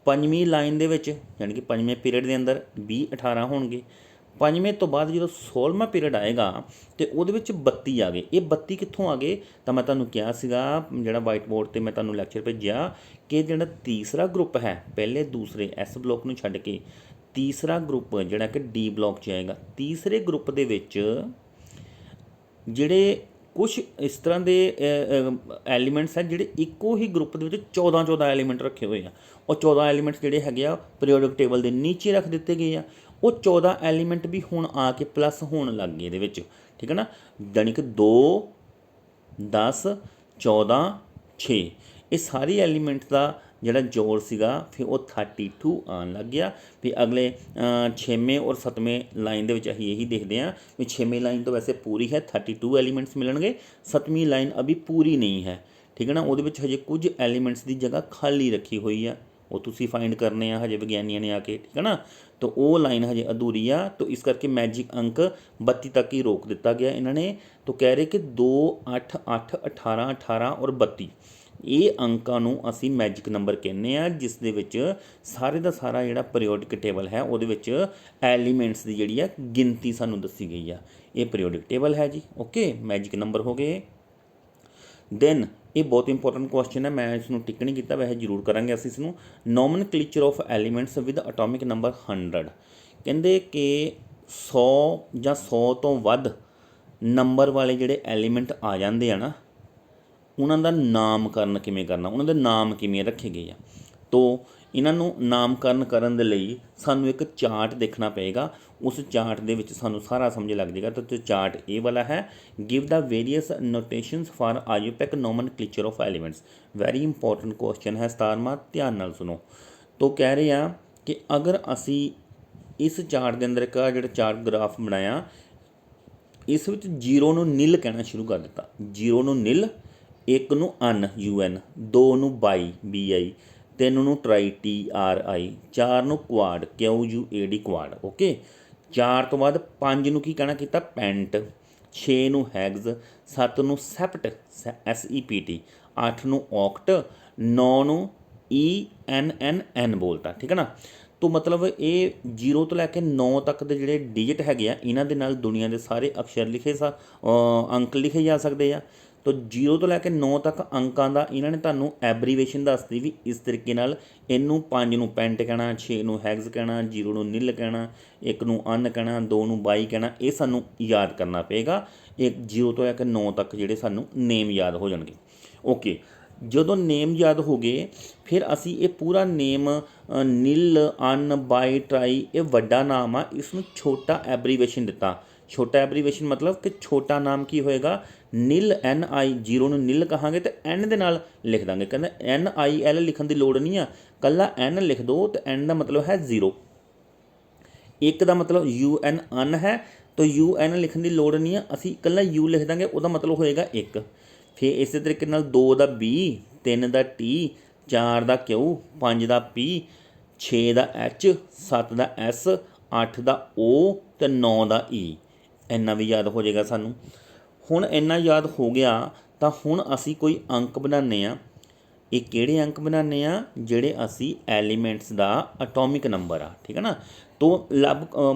ਪੰਜਵੀਂ ਲਾਈਨ ਦੇ ਵਿੱਚ ਯਾਨੀ ਕਿ ਪੰਜਵੇਂ ਪੀਰੀਅਡ ਦੇ ਅੰਦਰ 20 18 ਹੋਣਗੇ। ਪੰਜਵੇਂ ਤੋਂ ਬਾਅਦ ਜਦੋਂ 16ਵਾਂ ਪੀਰੀਅਡ ਆਏਗਾ ਤੇ ਉਹਦੇ ਵਿੱਚ 32 ਆ ਗਏ। ਇਹ 32 ਕਿੱਥੋਂ ਆ ਗਏ? ਤਾਂ ਮੈਂ ਤੁਹਾਨੂੰ ਕਿਹਾ ਸੀਗਾ, ਜਿਹੜਾ ਵਾਈਟ ਬੋਰਡ 'ਤੇ ਮੈਂ ਤੁਹਾਨੂੰ ਲੈਕਚਰ ਭੇਜਿਆ, ਕਿ ਜਿਹੜਾ ਤੀਸਰਾ ਗਰੁੱਪ ਹੈ, ਪਹਿਲੇ ਦੂਸਰੇ ਐਸ ਬਲੋਕ ਨੂੰ ਛੱਡ ਕੇ ਤੀਸਰਾ ਗਰੁੱਪ ਜਿਹੜਾ ਕਿ ਡੀ ਬਲੋਕ 'ਚ ਆਏਗਾ। ਤੀਸਰੇ ਗਰੁੱਪ ਦੇ ਵਿੱਚ ਜਿਹੜੇ ਕੁਛ ਇਸ ਤਰ੍ਹਾਂ ਦੇ ਐਲੀਮੈਂਟਸ ਹੈ ਜਿਹੜੇ ਇੱਕੋ ਹੀ ਗਰੁੱਪ ਦੇ ਵਿੱਚ 14 ਐਲੀਮੈਂਟ ਰੱਖੇ ਹੋਏ ਆ। ਉਹ 14 ਐਲੀਮੈਂਟਸ ਜਿਹੜੇ ਹੈਗੇ ਆ ਪੀਰੀਓਡਿਕ ਟੇਬਲ ਦੇ ਨੀਚੇ ਰੱਖ ਦਿੱਤੇ ਗਏ ਆ। ਉਹ 14 ਐਲੀਮੈਂਟ ਵੀ ਹੁਣ ਆ ਕੇ ਪਲੱਸ ਹੋਣ ਲੱਗ ਗਏ ਇਹਦੇ ਵਿੱਚ, ਠੀਕ ਹੈ ਨਾ। ਯਾਨੀ ਕਿ 2 10 14 6 ਇਹ ਸਾਰੀ ਐਲੀਮੈਂਟ ਦਾ ਜਿਹੜਾ ਜੋੜ ਸੀਗਾ ਫਿਰ ਉਹ 32 ਆਉਣ ਲੱਗ ਗਿਆ। ਫਿਰ ਅਗਲੇ 6ਵੇਂ ਔਰ 7ਵੇਂ ਲਾਈਨ ਦੇ ਵਿੱਚ ਅਸੀਂ ਇਹੀ ਦੇਖਦੇ ਹਾਂ ਵੀ 6ਵੇਂ ਲਾਈਨ ਤੋਂ ਵੈਸੇ ਪੂਰੀ ਹੈ, 32 ਐਲੀਮੈਂਟਸ ਮਿਲਣਗੇ। 7ਵੀਂ ਲਾਈਨ ਅਭੀ ਪੂਰੀ ਨਹੀਂ ਹੈ, ਠੀਕ ਹੈ ਨਾ। ਉਹਦੇ ਵਿੱਚ ਹਜੇ ਕੁਝ ਐਲੀਮੈਂਟਸ ਦੀ ਜਗ੍ਹਾ ਖਾਲੀ ਰੱਖੀ ਹੋਈ ਆ, ਉਹ ਤੁਸੀਂ ਫਾइंड ਕਰਨੇ ਆ ਹਜੇ ਵਿਗਿਆਨੀਆਂ ਨੇ ਆ ਕੇ, ਠੀਕ ਹੈ ਨਾ। ਤਾਂ ਉਹ ਲਾਈਨ ਹਜੇ ਅਧੂਰੀ ਆ। ਤਾਂ ਇਸ ਕਰਕੇ ਮੈਜਿਕ ਅੰਕ 32 ਤੱਕ ਹੀ ਰੋਕ ਦਿੱਤਾ ਗਿਆ ਇਹਨਾਂ ਨੇ। ਤਾਂ ਕਹਿ ਰਹੇ ਕਿ 2 8 8 18 18 ਔਰ 32 ਇਹ ਅੰਕਾਂ ਨੂੰ ਅਸੀਂ ਮੈਜਿਕ ਨੰਬਰ ਕਹਿੰਦੇ ਆ, ਜਿਸ ਦੇ ਵਿੱਚ ਸਾਰੇ ਦਾ ਸਾਰਾ ਜਿਹੜਾ ਪੀਰੀਓਡਿਕ ਟੇਬਲ ਹੈ ਉਹਦੇ ਵਿੱਚ ਐਲੀਮੈਂਟਸ ਦੀ ਜਿਹੜੀ ਆ ਗਿਣਤੀ ਸਾਨੂੰ ਦੱਸੀ ਗਈ ਆ। ਇਹ ਪੀਰੀਓਡਿਕ ਟੇਬਲ ਹੈ ਜੀ। ਓਕੇ, ਮੈਜਿਕ ਨੰਬਰ ਹੋ ਗਏ। ਦੈਨ ਇਹ ਬਹੁਤ ਇੰਪੋਰਟੈਂਟ ਕੁਐਸਚਨ ਹੈ, ਮੈਂ ਇਸ ਨੂੰ ਟਿਕ ਨਹੀਂ ਕੀਤਾ, ਵੈਸੇ ਜ਼ਰੂਰ ਕਰਾਂਗੇ ਅਸੀਂ ਇਸ ਨੂੰ। Nomenclature of elements with atomic number 100। ਕਹਿੰਦੇ ਕਿ 100 ਜਾਂ 100 ਤੋਂ ਵੱਧ ਨੰਬਰ ਵਾਲੇ ਜਿਹੜੇ ਐਲੀਮੈਂਟ ਆ ਜਾਂਦੇ ਆ ਨਾ, ਉਹਨਾਂ ਦਾ ਨਾਮਕਰਨ ਕਿਵੇਂ ਕਰਨਾ, ਉਹਨਾਂ ਦੇ ਨਾਮ ਕਿਵੇਂ ਰੱਖੇ ਗਏ ਆ। ਤੋ ਇਹਨਾਂ ਨੂੰ ਨਾਮਕਰਨ ਕਰਨ ਦੇ ਲਈ ਸਾਨੂੰ ਇੱਕ ਚਾਰਟ ਦੇਖਣਾ ਪਏਗਾ। ਉਸ ਚਾਰਟ ਦੇ ਵਿੱਚ ਸਾਨੂੰ ਸਾਰਾ ਸਮਝ ਲੱਗ ਜਾਏਗਾ। ਤਾਂ ਚਾਰਟ ਇਹ ਵਾਲਾ ਹੈ, give the various notations for IUPAC nomenclature of elements. Very important question ਹੈ, ਸਤਾਰਵਾਂ, ਧਿਆਨ ਨਾਲ ਸੁਣੋ। ਤੋ ਕਹਿ ਰਹੇ ਆ ਕਿ ਅਗਰ ਅਸੀਂ ਇਸ ਚਾਰਟ ਦੇ ਅੰਦਰ ਇੱਕ ਜਿਹੜਾ ਚਾਰਟ ਗ੍ਰਾਫ ਬਣਾਇਆ, ਇਸ ਵਿੱਚ 0 ਨੂੰ ਨਿਲ ਕਹਿਣਾ ਸ਼ੁਰੂ ਕਰ ਦਿੱਤਾ। 0 ਨੂੰ ਨਿਲ, 1 ਨੂੰ ਅਨ UN, 2 ਨੂੰ ਬਾਈ BI, 3 ਨੂੰ ਟਰਾਈ TRI, 4 ਨੂੰ ਕੁਆਡ QUAD ਕੁਆਡ। ਓਕੇ, 4 ਤੋਂ ਬਾਅਦ 5 ਨੂੰ ਕੀ ਕਹਿਣਾ ਕੀਤਾ? ਪੈਂਟ। 6 ਨੂੰ ਹੈਗਜ਼, 7 ਨੂੰ ਸੈਪਟ SEPT, 8 ਨੂੰ ਔਕਟ, 9 ਨੂੰ ENNN ਬੋਲਤਾ, ਠੀਕ ਹੈ ਨਾ। ਤੋ ਮਤਲਬ ਇਹ 0 ਤੋਂ ਲੈ ਕੇ 9 ਤੱਕ ਦੇ ਜਿਹੜੇ ਡਿਜਿਟ ਹੈਗੇ ਆ, ਇਹਨਾਂ ਦੇ ਨਾਲ ਦੁਨੀਆ ਦੇ ਸਾਰੇ ਅਕਸ਼ਰ ਅੰਕ ਲਿਖੇ ਜਾ ਸਕਦੇ ਆ। ਤੋ 0 ਤੋਂ ਲੈ ਕੇ 9 ਤੱਕ ਅੰਕਾਂ ਦਾ ਇਹਨਾਂ ਨੇ ਤੁਹਾਨੂੰ ਐਬਰੀਵੇਸ਼ਨ ਦੱਸਦੀ ਵੀ ਇਸ ਤਰੀਕੇ ਨਾਲ। ਇਹਨੂੰ 5 ਨੂੰ ਪੈਂਟ ਕਹਿਣਾ, 6 ਨੂੰ ਹੈਗਜ਼ ਕਹਿਣਾ, 0 ਨੂੰ ਨਿਲ ਕਹਿਣਾ, 1 ਨੂੰ ਅਨ ਕਹਿਣਾ, 2 ਨੂੰ ਬਾਈ ਕਹਿਣਾ। ਇਹ ਸਾਨੂੰ ਯਾਦ ਕਰਨਾ ਪਏਗਾ। ਇਹ 0 ਤੋਂ ਲੈ ਕੇ 9 ਤੱਕ ਜਿਹੜੇ ਸਾਨੂੰ ਨੇਮ ਯਾਦ ਹੋ ਜਾਣਗੇ। ਓਕੇ, ਜਦੋਂ ਨੇਮ ਯਾਦ ਹੋ ਗਏ ਫਿਰ ਅਸੀਂ ਇਹ ਪੂਰਾ ਨੇਮ ਨਿਲ, ਅਨ, ਬਾਈ, ਟਰਾਈ, ਇਹ ਵੱਡਾ ਨਾਮ ਆ, ਇਸ ਨੂੰ ਛੋਟਾ ਐਬਰੀਵੇਸ਼ਨ ਦਿੱਤਾ। ਛੋਟਾ ਐਬਰੀਵੇਸ਼ਨ ਮਤਲਬ ਕਿ ਛੋਟਾ ਨਾਮ ਕੀ ਹੋਏਗਾ? Nil NI। 0 ਨੂੰ ਨਿਲ ਕਹਾਂਗੇ ਤਾਂ N ਦੇ ਨਾਲ ਲਿਖ ਦਾਂਗੇ। ਕਹਿੰਦਾ NIL ਲਿਖਣ ਦੀ ਲੋੜ ਨਹੀਂ ਆ, ਕੱਲਾ N ਲਿਖ ਦਿਓ। ਤਾਂ N ਦਾ ਮਤਲਬ ਹੈ 0। 1 ਦਾ ਮਤਲਬ UN ਅਨ ਹੈ, ਤਾਂ UN ਲਿਖਣ ਦੀ ਲੋੜ ਨਹੀਂ ਆ, ਅਸੀਂ ਇਕੱਲਾ U ਲਿਖ ਦਾਂਗੇ, ਉਹਦਾ ਮਤਲਬ ਹੋਏਗਾ 1। ਫਿਰ ਇਸੇ ਤਰੀਕੇ ਨਾਲ 2 ਦਾ B, 3 ਦਾ T, 4 ਦਾ Q, 5 ਦਾ P, 6 ਦਾ H, 7 ਦਾ S, 8 ਦਾ O ਅਤੇ 9 ਦਾ E। ਇੰਨਾ ਵੀ ਯਾਦ ਹੋ ਜਾਏਗਾ ਸਾਨੂੰ। ਹੁਣ ਇੰਨਾ ਯਾਦ ਹੋ ਗਿਆ ਤਾਂ ਹੁਣ ਅਸੀਂ ਕੋਈ ਅੰਕ ਬਣਾਉਂਦੇ ਆ। ਇਹ ਕਿਹੜੇ ਅੰਕ ਬਣਾਉਂਦੇ ਆ? ਜਿਹੜੇ ਅਸੀਂ ਐਲੀਮੈਂਟਸ ਦਾ ਐਟੋਮਿਕ ਨੰਬਰ ਆ, ਠੀਕ ਹੈ ਨਾ। ਤੋ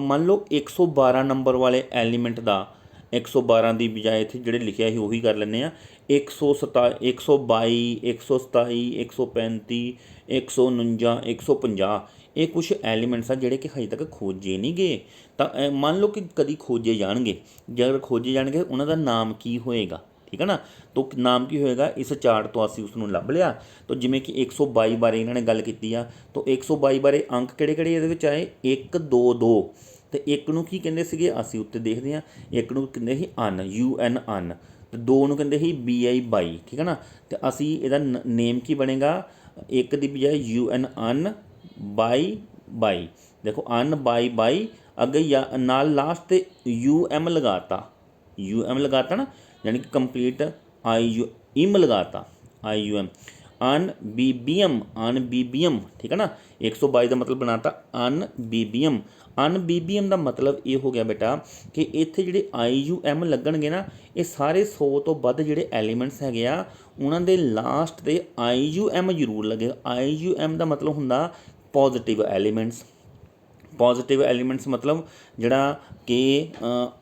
ਮੰਨ ਲਓ 112 ਨੰਬਰ ਵਾਲੇ ਐਲੀਮੈਂਟ ਦਾ 112 ਦੀ ਬਜਾਏ ਇੱਥੇ ਜਿਹੜੇ ਲਿਖਿਆ ਸੀ ਉਹੀ ਕਰ ਲੈਂਦੇ ਆ। 122 127 135 149 150 ਇਹ ਕੁਛ ਐਲੀਮੈਂਟਸ ਆ ਜਿਹੜੇ ਕਿ ਹਜੇ ਤੱਕ ਖੋਜੇ ਨਹੀਂ ਗਏ। ਤਾਂ ਮੰਨ ਲਓ ਕਿ ਕਦੀ ਖੋਜੇ ਜਾਣਗੇ, ਜੇਕਰ ਖੋਜੇ ਜਾਣਗੇ ਉਹਨਾਂ ਦਾ ਨਾਮ ਕੀ ਹੋਏਗਾ, ਠੀਕ ਹੈ ਨਾ। ਤਾਂ ਨਾਮ ਕੀ ਹੋਏਗਾ? ਇਸ ਚਾਰਟ ਤੋਂ ਅਸੀਂ ਉਸ ਨੂੰ ਲੱਭ ਲਿਆ। ਤਾਂ ਜਿਵੇਂ ਕਿ 122 ਬਾਰੇ ਇਹਨਾਂ ਨੇ ਗੱਲ ਕੀਤੀ ਆ, ਤਾਂ 122 ਬਾਰੇ ਅੰਕ ਕਿਹੜੇ ਕਿਹੜੇ ਇਹਦੇ ਵਿੱਚ ਆਏ? 1 2 2। ਅਤੇ 1 ਨੂੰ ਕੀ ਕਹਿੰਦੇ ਸੀਗੇ? ਅਸੀਂ ਉੱਤੇ ਦੇਖਦੇ ਹਾਂ। 1 ਨੂੰ ਕਹਿੰਦੇ ਸੀ ਅਨ, UN ਅਨ, ਅਤੇ 2 ਨੂੰ ਕਹਿੰਦੇ ਸੀ BI ਬਾਈ, ਠੀਕ ਹੈ ਨਾ। ਅਤੇ ਅਸੀਂ ਇਹਦਾ ਨੇਮ ਕੀ ਬਣੇਗਾ? 1 ਦੀ ਬਜਾਏ UN ਅਨ, ਬਾਈ ਬਾਈ। ਦੇਖੋ ਅਨ ਬਾਈ ਬਾਈ, ਅੱਗੇ ਨਾਲ ਲਾਸਟ 'ਤੇ UM ਲਗਾਤਾ, UM ਲਗਾਤਾ ਨਾ, ਯਾਨੀ ਕਿ ਕੰਪਲੀਟ IM ਲਗਾਤਾ, IUM। अनबीबियम, अनबीबियम, ठीक है ना। 122 का मतलब बनाता अनबीबियम। अनबीबियम का मतलब ये हो गया बेटा कि इत्थे जिहड़े IUM लगणगे ना, ये सारे 100 तो वध जिहड़े एलीमेंट्स हैगे आ उन्हां दे लास्ट ते IUM जरूर लगेगा। IUM का मतलब हुंदा पॉजिटिव एलीमेंट्स। पॉजिटिव एलीमेंट्स मतलब जिहड़ा कि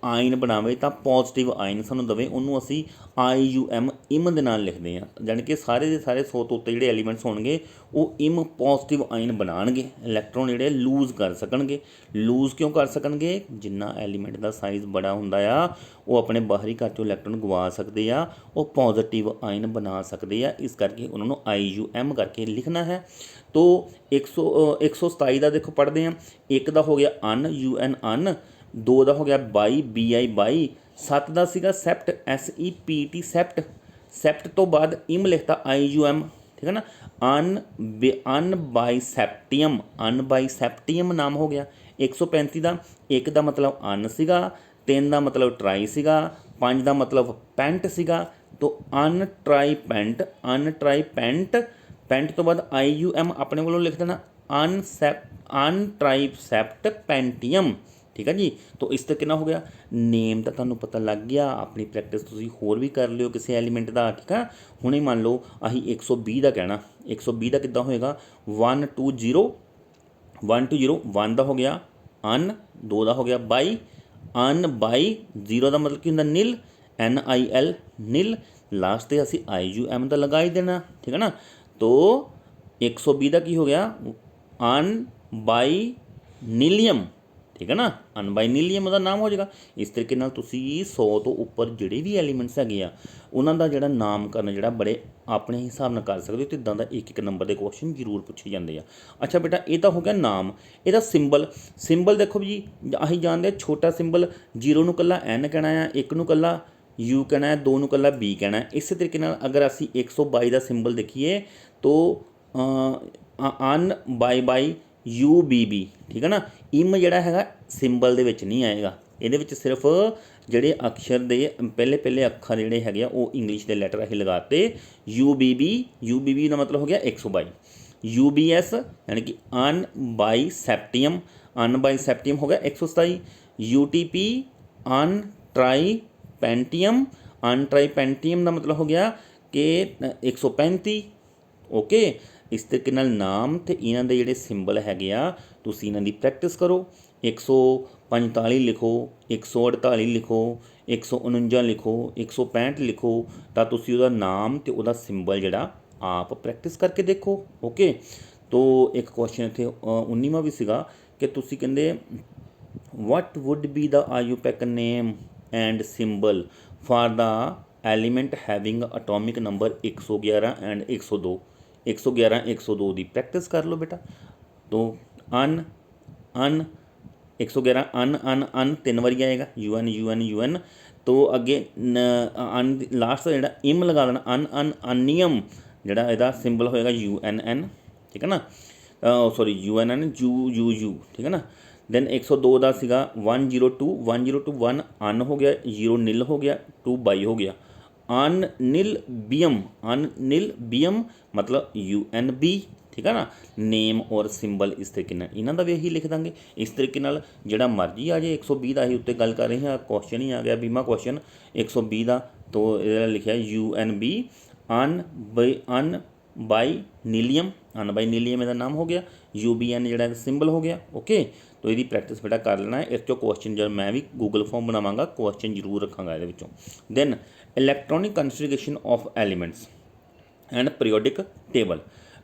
आयन बनावे तो पॉजिटिव आयन सानूं दवे उन्होंने असी IUM इम दे नाल लिखते हैं। जानी कि सारे के सारे 100 तो उत्ते जिहड़े एलीमेंट्स होणगे वो इम पॉजिटिव आयन बनाणगे, इलैक्ट्रॉन जिहड़े लूज कर सकणगे। लूज क्यों कर सकणगे? जिन्ना एलीमेंट का साइज़ बड़ा हुंदा आ वो अपने बाहरी घर चों इलैक्ट्रॉन गवा सकते आ, वो पॉजिटिव आयन बना सकते आ, इस करके उन्होंने IUM करके लिखना है। तो 127 का देखो पढ़ते हैं। एक का हो गया UN अन, 2 का हो गया BI बाई, 7 का सीगा सेप्ट SEPT सेप्ट। सेप्ट तो बाद इम लिखता IUM, ठीक है ना। अनबाइसेप्टियम, अनबाइसेप्टियम नाम हो गया। 135 का एक का मतलब अन सीगा, 3 का मतलब ट्राई सीगा, 5 का मतलब पेंट सीगा। तो अनट्राईपेंट, अनट्राईपेंट, पेंट तो बाद IUM अपने वालों लिख देना अनट्राईसेप्ट पेंटियम, ठीक है जी। तो इस तरीके ना हो गया। नेम का तुहानूं पता लग गया, अपनी प्रैक्टिस तुसीं होर भी कर लियो किसी एलीमेंट का, ठीक है। हुणे मान लो असीं 120 का कहना, 120 का किद्दां होएगा 120, 120, 1 का हो गया अन, 2 का हो गया बाई, अन बाई, 0 का मतलब की हुंदा निल, NIL निल, लास्ट ते असीं IUM का लगा ही देना, ठीक है ना। तो 120 का की हो गया अन बाई नीलियम, ठीक है ना। अनबाइनीलियम का नाम हो जाएगा। इस तरीके नाल तुसी 100 तो उपर जिहड़े भी एलीमेंट्स हैगे आ उन्हां दा जिहड़ा नामकरण जिहड़ा बड़े अपने हिसाब नाल कर सकदे हो। तो इदां दा एक एक नंबर के क्वेश्चन जरूर पूछे जाते हैं। अच्छा बेटा ये तो हो गया नाम। ਇਹਦਾ ਸਿੰਬਲ, ਸਿੰਬਲ देखो जी ਅਸੀਂ जानते छोटा ਸਿੰਬਲ 0 ਨੂੰ ਕੱਲਾ N कहना है, 1 ਨੂੰ ਕੱਲਾ U कहना है, 2 ਨੂੰ ਕੱਲਾ B कहना है। इस तरीके नाल अगर असी 122 का ਸਿੰਬਲ देखिए तो अन बाई UBB, ठीक है ना। इम जिहड़ा हैगा ਸਿੰਬਲ ਦੇ ਵਿੱਚ नहीं आएगा, ਇਹਦੇ ਵਿੱਚ सिर्फ ਜਿਹੜੇ अक्षर ਦੇ पहले पहले अक्षर ਜਿਹੜੇ ਹੈਗੇ ਆ ਉਹ इंग्लिश के लैटर ਅਸੀਂ लगाते। UBB, UBB का मतलब हो गया 122। UBS यानी कि अनबाइसेप्टियम, अनबाइसेप्टियम हो गया 127। UTP अनट्राईपेंटियम, अनट्राईपेंटियम का मतलब हो गया कि 135। ओके। इस तरीके नाल नाम ते इन्हां दे जिहड़े सिंबल हैगे आ तुसीं इन्हां दी प्रैक्टिस करो। 145 लिखो, 148 लिखो, 149 लिखो, 165 लिखो, तो तुसीं उहदा नाम ते उहदा सिंबल जिहड़ा आप प्रैक्टिस करके देखो। ओके। तो एक क्वेश्चन इत्थे 19वां भी सीगा कि तुसीं कहंदे what would be the IUPAC name and symbol for the element having atomic number 111 and 102। 111 102 की प्रैक्टिस कर लो बेटा। तो अन अन 111 अन 3 बारी आएगा, UN UN UN। तो अगे अन लास्ट का जो इम लगा देना अनियम, जोड़ा यदा सिंबल होएगा UNN, ठीक है ना। सॉरी UNN U, ठीक है ना। दैन 102 का सीगा 102 102 1 अन हो गया, 0 नील हो गया, 2 बाई हो गया। अननिलबियम, अननिलबियम मतलब UNB, ठीक है ना। नेम और सिंबल इस तरीके नाल इन्हां दा भी यही लिख देंगे। इस तरीके नाल जिहड़ा मर्जी आ जाए। 120 का ही उत्ते गल कर रहे हैं, क्वेश्चन ही आ गया 20वां क्वेश्चन 120 का। तो इहदा लिखिया UNB अनबाइनीलियम, अनबाइनीलियम इहदा नाम हो गया। UBN जिहड़ा सिंबल हो गया। ओके। तो इसकी प्रैक्टिस बेटा कर लेना है। इस चों क्वेश्चन जब मैं भी गूगल फॉर्म बनावांगा क्वेश्चन जरूर रखांगा इहदे विचों। Then electronic configuration of elements and periodic table.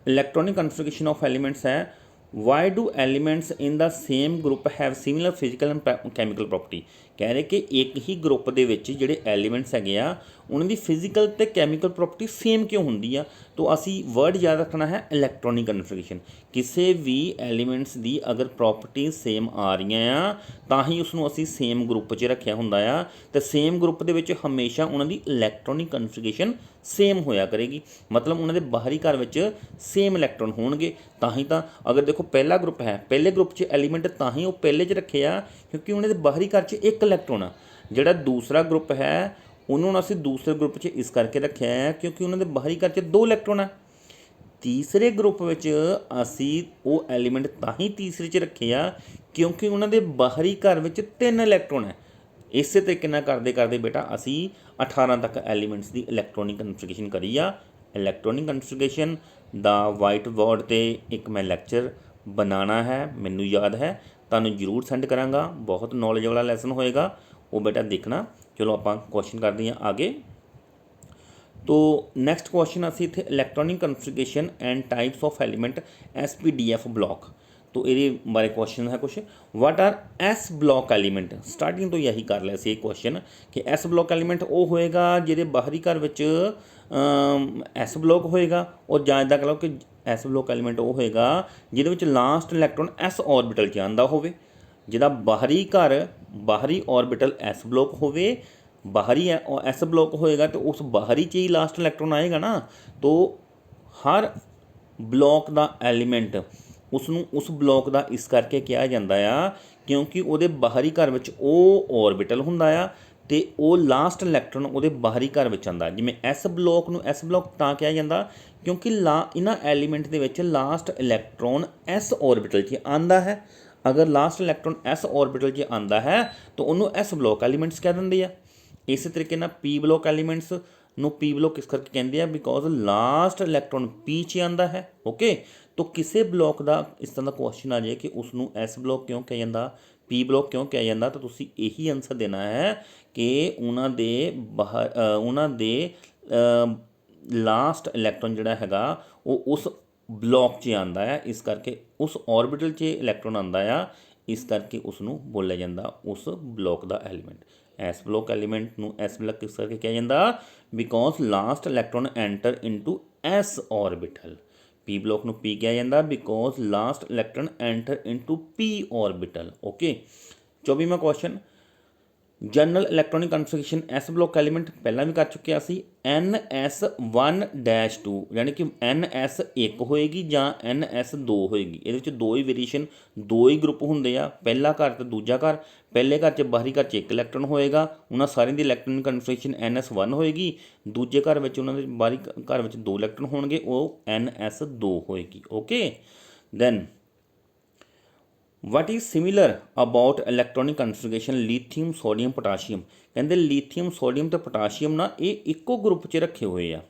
Electronic configuration of elements है why do elements in the same group have similar physical and chemical property. कह रहे कि एक ही ग्रुप के जिहड़े एलीमेंट्स हैगे आ उन्हां दी फिजिकल ते कैमिकल प्रॉपर्टी सेम क्यों हुंदी आ। तो असी वर्ड याद रखना है इलैक्ट्रॉनिक कन्फिगरेशन। किसी भी एलीमेंट्स की अगर प्रॉपर्टी सेम आ रही आ तां ही उसनूं असी सेम ग्रुप च रखिया हुंदा आ। ते सेम ग्रुप दे विच हमेशा उन्हां दी इलैक्ट्रॉनिक कन्फिगरेशन सेम होया करेगी। मतलब उन्हां दे बाहरी घर विच सेम इलैक्ट्रॉन होणगे। तां ही तां अगर देखो पहला ग्रुप है, पहले ग्रुप च एलीमेंट तां ही वो पहले च रखे आ क्योंकि उन्हां दे बाहरी घर च एक इलैक्ट्रॉन आ। जिहड़ा दूसरा ग्रुप है उन्होंने असीं दूसरे ग्रुप च इस करके रखा है क्योंकि उन्होंने बाहरी घर च 2 इलैक्ट्रॉन है। ਤੀਸਰੇ ਗਰੁੱਪ ਵਿੱਚ ਅਸੀਂ ਉਹ ਐਲੀਮੈਂਟ ਤਾਂ ਹੀ ਤੀਸਰੇ 'ਚ ਰੱਖੇ ਆ ਕਿਉਂਕਿ ਉਹਨਾਂ ਦੇ ਬਾਹਰੀ ਘਰ ਵਿੱਚ 3 ਇਲੈਕਟ੍ਰੋਨ ਹੈ। ਇਸੇ ਤਰੀਕੇ ਨਾਲ ਕਰਦੇ ਕਰਦੇ ਬੇਟਾ ਅਸੀਂ 18 ਤੱਕ ਐਲੀਮੈਂਟਸ ਦੀ ਇਲੈਕਟ੍ਰੋਨਿਕ ਕਨਫਿਗਰੇਸ਼ਨ ਕਰੀ ਆ। ਇਲੈਕਟ੍ਰੋਨਿਕ ਕਨਫਿਗਰੇਸ਼ਨ ਦਾ ਵਾਈਟ ਬੋਰਡ 'ਤੇ ਇੱਕ ਮੈਂ ਲੈਕਚਰ ਬਣਾਉਣਾ ਹੈ, ਮੈਨੂੰ ਯਾਦ ਹੈ, ਤੁਹਾਨੂੰ ਜ਼ਰੂਰ ਸੈਂਡ ਕਰਾਂਗਾ। ਬਹੁਤ ਨੌਲੇਜ ਵਾਲਾ ਲੈਸਨ ਹੋਏਗਾ, ਉਹ ਬੇਟਾ ਦੇਖਣਾ। ਚਲੋ ਆਪਾਂ ਕੁਐਸਚਨ ਕਰਦੇ ਹਾਂ ਆਗੇ। तो नैक्सट क्वेश्चन असी इतने electronic configuration and types of element SPDF block. तो ये बारे क्वेश्चन है कुछ, what are S block element. Starting तो यही कर लिया सी क्वेश्चन कि S ब्लॉक एलीमेंट वो होएगा जिहदे बाहरी घर विच S ब्लॉक होएगा, और जां इदां कह लो कि S ब्लॉक एलीमेंट वो होएगा जिहदे विच लास्ट इलैक्ट्रॉन S ऑर्बिटल च आंदा होवे। जिहदा बाहरी घर बाहरी ऑर्बिटल S ब्लॉक होवे, बाहरी है और S ब्लॉक होएगा तो उस बाहरी च ही लास्ट इलैक्ट्रॉन आएगा ना। तो हर ब्लॉक का एलीमेंट उसनूं उस ब्लॉक का इस करके कहा जाता है क्योंकि वो बाहरी घर में वो ऑर्बिटल हुंदा आ ते वो लास्ट इलैक्ट्रॉन वो बाहरी घर में आंदा। जिवें S ब्लॉक नूं S ब्लॉक तां कहा जाता क्योंकि इन्हां एलीमेंट दे विच लास्ट इलैक्ट्रॉन S ऑर्बिटल च आंदा है। अगर लास्ट इलैक्ट्रॉन S ऑर्बिटल च आंदा है तो उन्होंने S ब्लॉक एलीमेंट्स कह दिंदे आ। इस तरीके ना P ब्लॉक एलीमेंट्स नूं P ब्लॉक किस करके कहते हैं, बिकॉज लास्ट इलैक्ट्रॉन P च आंदा है। ओके, तो किसी ब्लॉक का इस तरह का क्वेश्चन आ जाए कि उसनूं S ब्लॉक क्यों कहा जाता, P ब्लॉक क्यों कहा जाता, तो तुसीं यही आंसर देना है कि उन्हां दे लास्ट इलैक्ट्रॉन जिहड़ा हैगा वो उस ब्लॉक च आंदा है, इस करके उस ऑर्बिटल च इलैक्ट्रॉन आंदा आ, इस करके उसनूं बोलिया जाता उस ब्लॉक का एलीमेंट। S ब्लॉक एलीमेंट नूं S ब्लॉक किस करके कहा जाता, because last electron enter into S orbital. P block नूं P कहा जाता because last electron enter into P orbital. Okay, 24वां question, general electronic configuration S block element पहला भी कर चुके सी NS1-2 यानी कि NS1 होएगी जां NS2 होएगी। ये दो ही वेरीएशन दो ही ग्रुप होंगे आ, पहला घर तो दूजा घर। पहले घर च बाहरी घर च एक इलैक्ट्रॉन होएगा, उन्होंने सारे की इलैक्ट्रॉनिक कन्फिगरेशन NS1 होएगी। दूजे घर में उन्होंने बाहरी घर में दो इलैक्ट्रॉन होंगे, वो NS2 होएगी। Okay, then what is similar about electronic configuration lithium sodium potassium. कहते लीथियम सोडियम तो पोटाशियम ना ये इक्को ग्रुप च रखे हुए आ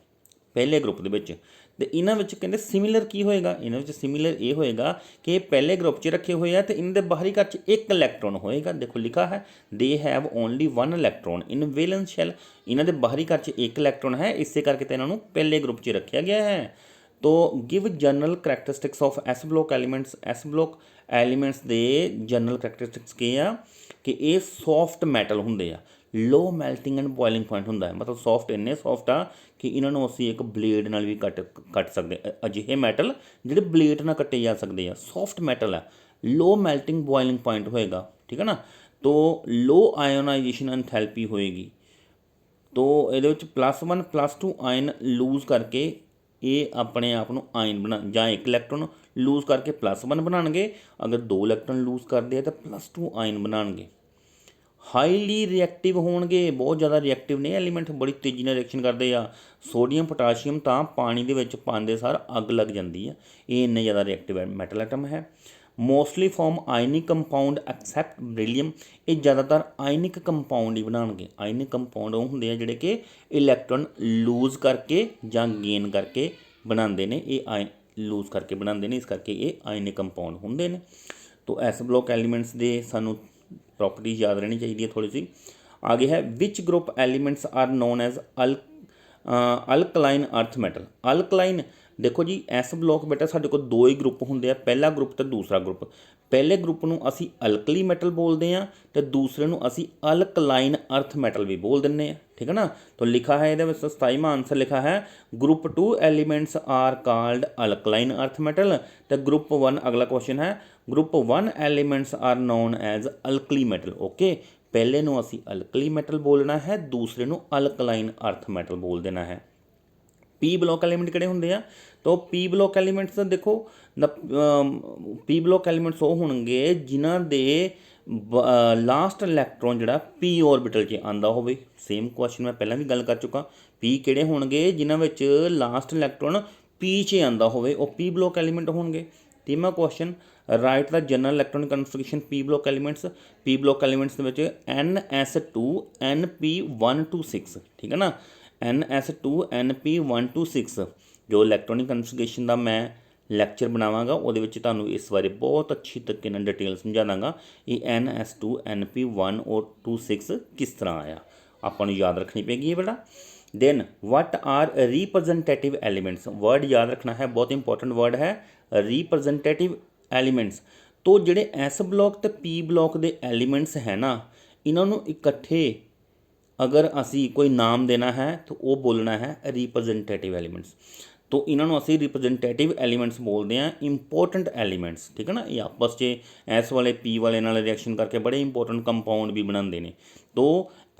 पहले ग्रुप के विच, ते इन्हां विच कहते सिमिलर की होएगा, इन्हां विच सिमिलर ये होएगा कि पहले ग्रुप च रखे हुए हैं तो इनके बाहरी घर च एक इलैक्ट्रॉन होएगा। देखो लिखा है they have only 1 electron in valence shell, इन्हां दे बाहरी घर च एक इलैक्ट्रॉन है, इसे करके तो इन्हों पहले ग्रुप च रखा गया है। तो give general characteristics of S block elements. S block elements they general characteristics के आ कि ये सॉफ्ट मैटल होंगे आ, लो मैल्टिंग एंड बॉइलिंग पॉइंट होंगे, मतलब सॉफ्ट इन्ने सॉफ्ट आ कि इन्हों असी एक ब्लेड नाल भी कट सकते, अजिहे मैटल जिहड़े ब्लेड नाल कट्टे जा सकते हैं। सॉफ्ट मैटल है, लो मैल्टिंग बॉइलिंग पॉइंट होएगा, ठीक है ना। तो लो आयोनाइजेशन एंथैल्पी होएगी, तो ये +1 +2 आयन लूज करके ये अपने आप को आयन बना, जां एक इलैक्ट्रॉन लूज करके +1 बनाएंगे, अगर 2 इलैक्ट्रॉन लूज करते हैं तो +2 आयन बनाएंगे। हाईली रिएक्टिव होंगे, बहुत ज़्यादा रिएक्टिव ने एलीमेंट, बड़ी तेज़ी नाल रिएक्शन करते हैं। सोडियम पोटाशियम तो पानी दे विच पाते सार अग लग जाती है, ये इन्ने ज़्यादा रिएक्टिव मैटल आइटम है। Mostly form ionic compound except beryllium, ये ज़्यादातर आयनिक कंपाउंड ही बनाएंगे। आयनिक कंपाउंड वो होंगे जिहड़े कि इलैक्ट्रॉन लूज करके जां गेन करके बनाते हैं, ये आयन लूज करके बनाते हैं, इस करके ये आयनिक कंपाउंड होंगे ने। तो S ब्लॉक एलीमेंट्स दे सानू प्रॉपर्टीज याद रहनी चाहिए थोड़ी सी। आगे है which group elements are known as alkaline earth metal. Alkaline देखो जी S ब्लॉक बेटा साढ़े को दो ही ग्रुप होंगे, पहला ग्रुप तो दूसरा ग्रुप। पहले ग्रुप नूं असी अल्कली मैटल बोलते हैं तो दूसरे नूं असी अल्कलाइन अर्थ मैटल भी बोल दिंदे हैं, ठीक है ना। तो लिखा है ये 27वां आंसर लिखा है group 2 elements are called alkaline earth metal. तो ग्रुप 1 अगला क्वेश्चन है group 1 elements are known as alkali metal. Okay, पहले नूं असी अल्कली मैटल बोलना है, दूसरे नूं अल्कलाइन अर्थ मैटल बोल देना है। P ब्लॉक एलीमेंट किहड़े हुंदे आ, तो P ब्लॉक एलीमेंट्स देखो P ब्लॉक एलीमेंट्स वो होणगे जिन्हां दे लास्ट इलैक्ट्रॉन जिहड़ा P ऑर्बिटल च आंदा होवे। सेम क्वेश्चन मैं पहलां भी गल कर चुका, P किहड़े होणगे जिन्हां विच लास्ट इलैक्ट्रॉन ਪੀ 'ਚ ਆਉਂਦਾ ਹੋਵੇ ਉਹ ਪੀ ਬਲੋਕ ਐਲੀਮੈਂਟ ਹੋਣਗੇ। 3ਵਾਂ ਕੁਐਸਚਨ, ਰਾਈਟ ਦਾ ਜਨਰਲ ਇਲੈਕਟ੍ਰੋਨਿਕ ਕਨਫਿਗਰੇਸ਼ਨ ਪੀ ਬਲੋਕ ਐਲੀਮੈਂਟਸ। ਪੀ ਬਲੋਕ ਐਲੀਮੈਂਟਸ ਦੇ ਵਿੱਚ NS2 NP126, ਠੀਕ ਹੈ ਨਾ, NS2 NP126 ਜੋ ਇਲੈਕਟ੍ਰੋਨਿਕ ਕਨਫਿਗਰੇਸ਼ਨ ਦਾ ਮੈਂ ਲੈਕਚਰ ਬਣਾਵਾਂਗਾ ਉਹਦੇ ਵਿੱਚ ਤੁਹਾਨੂੰ ਇਸ ਬਾਰੇ ਬਹੁਤ ਅੱਛੀ ਤਰੀਕੇ ਨਾਲ ਡਿਟੇਲ ਸਮਝਾ ਦਾਂਗਾ। ਇਹ NS2 NP126 ਕਿਸ ਤਰ੍ਹਾਂ ਆਇਆ, ਆਪਾਂ ਨੂੰ ਯਾਦ ਰੱਖਣੀ ਪਏਗੀ ਇਹ ਬੇਟਾ। Then what are representative elements, word ਯਾਦ ਰੱਖਣਾ ਹੈ, ਬਹੁਤ ਇੰਪੋਰਟੈਂਟ ਵਰਡ ਹੈ ਰਿਪਰਜੈਂਟੇਟਿਵ ਐਲੀਮੈਂਟਸ। तो ਜਿਹੜੇ एस ब्लॉक ਤੇ पी ब्लॉक ਦੇ ਐਲੀਮੈਂਟਸ ਹੈ ਨਾ, ਇਹਨਾਂ ਨੂੰ ਇਕੱਠੇ अगर असी कोई नाम देना है तो वो बोलना है रिप्रजेंटेटिव एलीमेंट्स। तो इन्हों असी रिप्रजेंटेटिव एलीमेंट्स बोलते हैं, इंपोर्टेंट एलीमेंट्स, ठीक है ना। ये आपस में एस वाले पी वाले नाल रिएक्शन करके बड़े इंपोर्टेंट कंपाउंड भी बनाते हैं। तो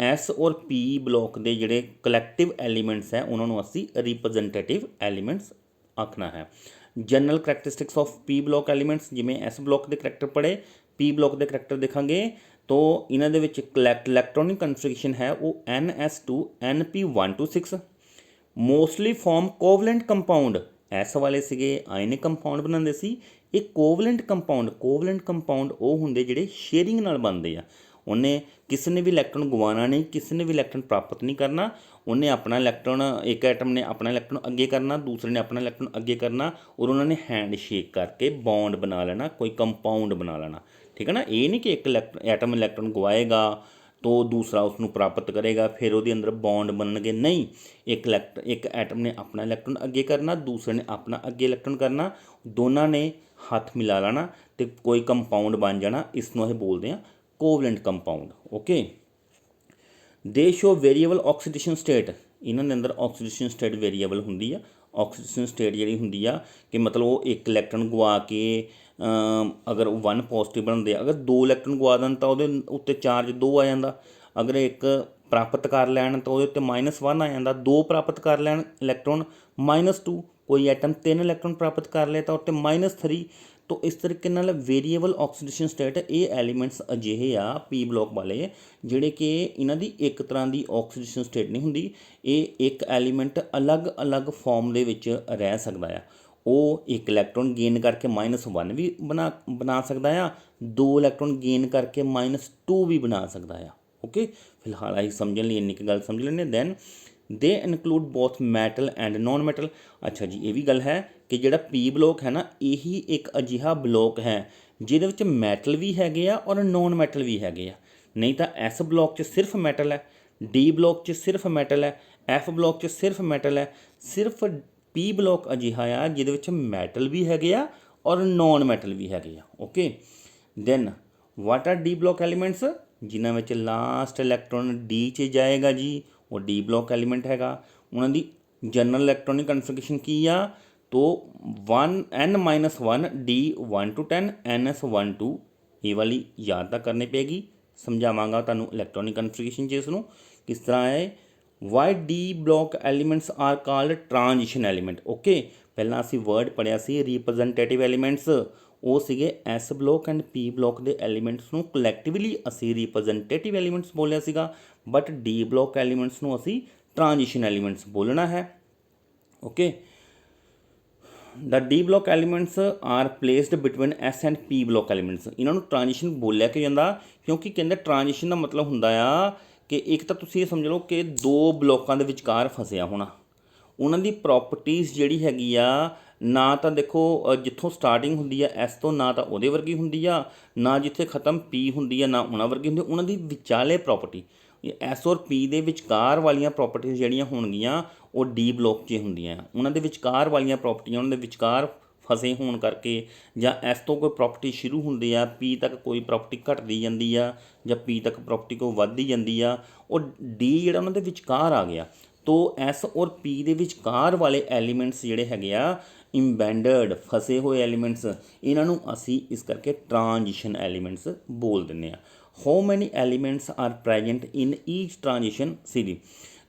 एस और पी ब्लॉक के जोड़े कलैक्टिव एलीमेंट्स है उन्होंने असी रिप्रजेंटेटिव एलीमेंट्स आखना है। General characteristics of P block elements, जिमें एस ब्लॉक के करैक्टर पढ़े, पी ब्लॉक के करैक्टर देखांगे। तो इन्हां दे विच इलैक्ट्रॉनिक कन्फिगरेशन है वो NS2 NP126 mostly form covalent compound. S वाले सीगे आयनिक कंपाउंड बनाते सी, एक कोवलेंट कंपाउंड वो हुंदे जिहड़े शेयरिंग नाल बनदे आ। उन्हें किसी ने भी इलैक्ट्रॉन गवाना नहीं, किसी ने भी इलैक्ट्रॉन प्राप्त नहीं करना। उन्हें अपना इलैक्ट्रॉन, एक एटम ने अपना इलैक्ट्रॉन अगे करना, दूसरे ने अपना इलैक्ट्रॉन अगे करना और उन्होंने हैंड शेक करके बॉन्ड बना लेना, कोई कंपाउंड बना लेना, ठीक है ना। ये नहीं कि एक एटम इलैक्ट्रॉन गवाएगा तो दूसरा उसनों प्राप्त करेगा फिर वो अंदर बॉन्ड बननगे, नहीं। एक एटम ने अपना इलैक्ट्रॉन अगे करना, दूसरे ने अपना अगे इलैक्ट्रॉन करना, दोनों ने हाथ मिला लेना तो कोई कंपाउंड बन जाना। इसनों असीं बोलते हैं कोवलेंट कंपाउंड। ओके, दे शो वेरीएबल ऑक्सीडेशन स्टेट, इन्हां दे अंदर ऑक्सीडेशन स्टेट वेरीएबल हुंदी आ। ऑक्सीडेशन स्टेट जिहड़ी हुंदी आ कि मतलब वो एक इलैक्ट्रॉन गवा के अगर 1 पॉजिटिव बनते, अगर 2 इलैक्ट्रॉन गवा देन तो वो उत्ते चार्ज 2 आ जाता। अगर एक प्राप्त कर लैन तो वो -1 आ जाता। 2 प्राप्त कर लैन इलैक्ट्रॉन -2, कोई एटम 3 इलैक्ट्रॉन प्राप्त कर ले तो उत्ते -3। तो इस तरीके नाल वेरीएबल ऑक्सीडेशन स्टेट ये एलीमेंट्स अजिहे आ पी ब्लॉक वाले जिहड़े कि इन्हां दी एक तरह की ऑक्सीडेशन स्टेट नहीं हुंदी। ये एक एलीमेंट अलग अलग फॉर्म दे विच रह सकदा है। वो एक इलैक्ट्रॉन गेन करके -1 भी बना सकता है, 2 इलैक्ट्रॉन गेन करके -2 भी बना सकता है। ओके, फिलहाल असीं समझण लई इन्नी गल समझ लैंदे। Then they include both metal and non metal. अच्छा जी, ये भी गल है कि जिहड़ा पी ब्लॉक है ना, यही एक अजिहा ब्लॉक है जिहदे विच मैटल भी हैगे आ और नॉन मैटल भी हैगे आ। नहीं तो एस ब्लॉक च सिर्फ मैटल है, डी ब्लॉक च सिर्फ मैटल है, एफ ब्लॉक च सिर्फ मैटल है। सिर्फ पी ब्लॉक अजिहा आ जिहदे विच मैटल भी हैगे आ और नॉन मैटल भी हैगे आ। Okay, then what are D block elements, जिन्हां विच लास्ट इलैक्ट्रॉन डी च जाएगा जी, वो डी ब्लॉक एलीमेंट हैगा। उन्हां दी जनरल इलैक्ट्रॉनिक कन्फिगरेशन की आ, तो N-1 D 1 to 10 NS1 2, ये वाली याद तो करनी पेगी। समझावांगा तुहानूं इलैक्ट्रॉनिक कन्फिगरेशन च इसनूं किस तरह है। Why D block elements are called transition element. Okay, पहला असी वर्ड पढ़िया सी रिप्रजेंटेटिव एलीमेंट्स, वो सीगे S block and P block के एलीमेंट्स नूं कलैक्टिवली असी रिप्रजेंटेटिव एलीमेंट्स बोलिया सीगा, बट डी ब्लॉक एलीमेंट्स नूं असी ट्रांजिशन एलीमेंट्स बोलना है। Okay, the D block elements are placed between S and P block elements. इन्होंने ट्रांजिशन बोलिया क्यों जाता, क्योंकि कहते ट्रांजिशन का मतलब हुंदा आ कि एक तो तुसीं समझ लो कि 2 ब्लॉकों के विचकार फसिया होना, उन्हां दी प्रॉपर्टीज़ जिहड़ी हैगी आ ना तो देखो जिथों स्टार्टिंग हुंदी है एस तो ना तो उहदे वर्गी हुंदी आ, ना जिथे खत्म पी हुंदी है ना उन्हां वर्गी हुंदी। उन्हां दी विचाले प्रॉपर्टी एस और पी दे विचकार वालियां प्रॉपर्टीज़ जिहड़ियां होणगियां वो डी ब्लॉक 'च हुंदियां। उन्हां दे विचकार वालियां प्रॉपर्टियां उन्हां दे विचकार फसे होने करके, जां एस तो कोई प्रॉपर्टी शुरू हुंदी आ पी तक कोई प्रॉपर्टी घटदी जांदी आ, जां पी तक प्रॉपर्टी कोई वधदी जांदी आ, और डी जिहड़ा उन्हां दे विचकार आ गया। तो एस और पी दे विचकार वाले एलीमेंट्स जिहड़े हैगे आ इंबैंडड फसे हुए एलीमेंट्स, इन्हां नूं असी इस करके ट्रांजिशन एलीमेंट्स बोल दिंदे आ। How many elements are present in each transition series.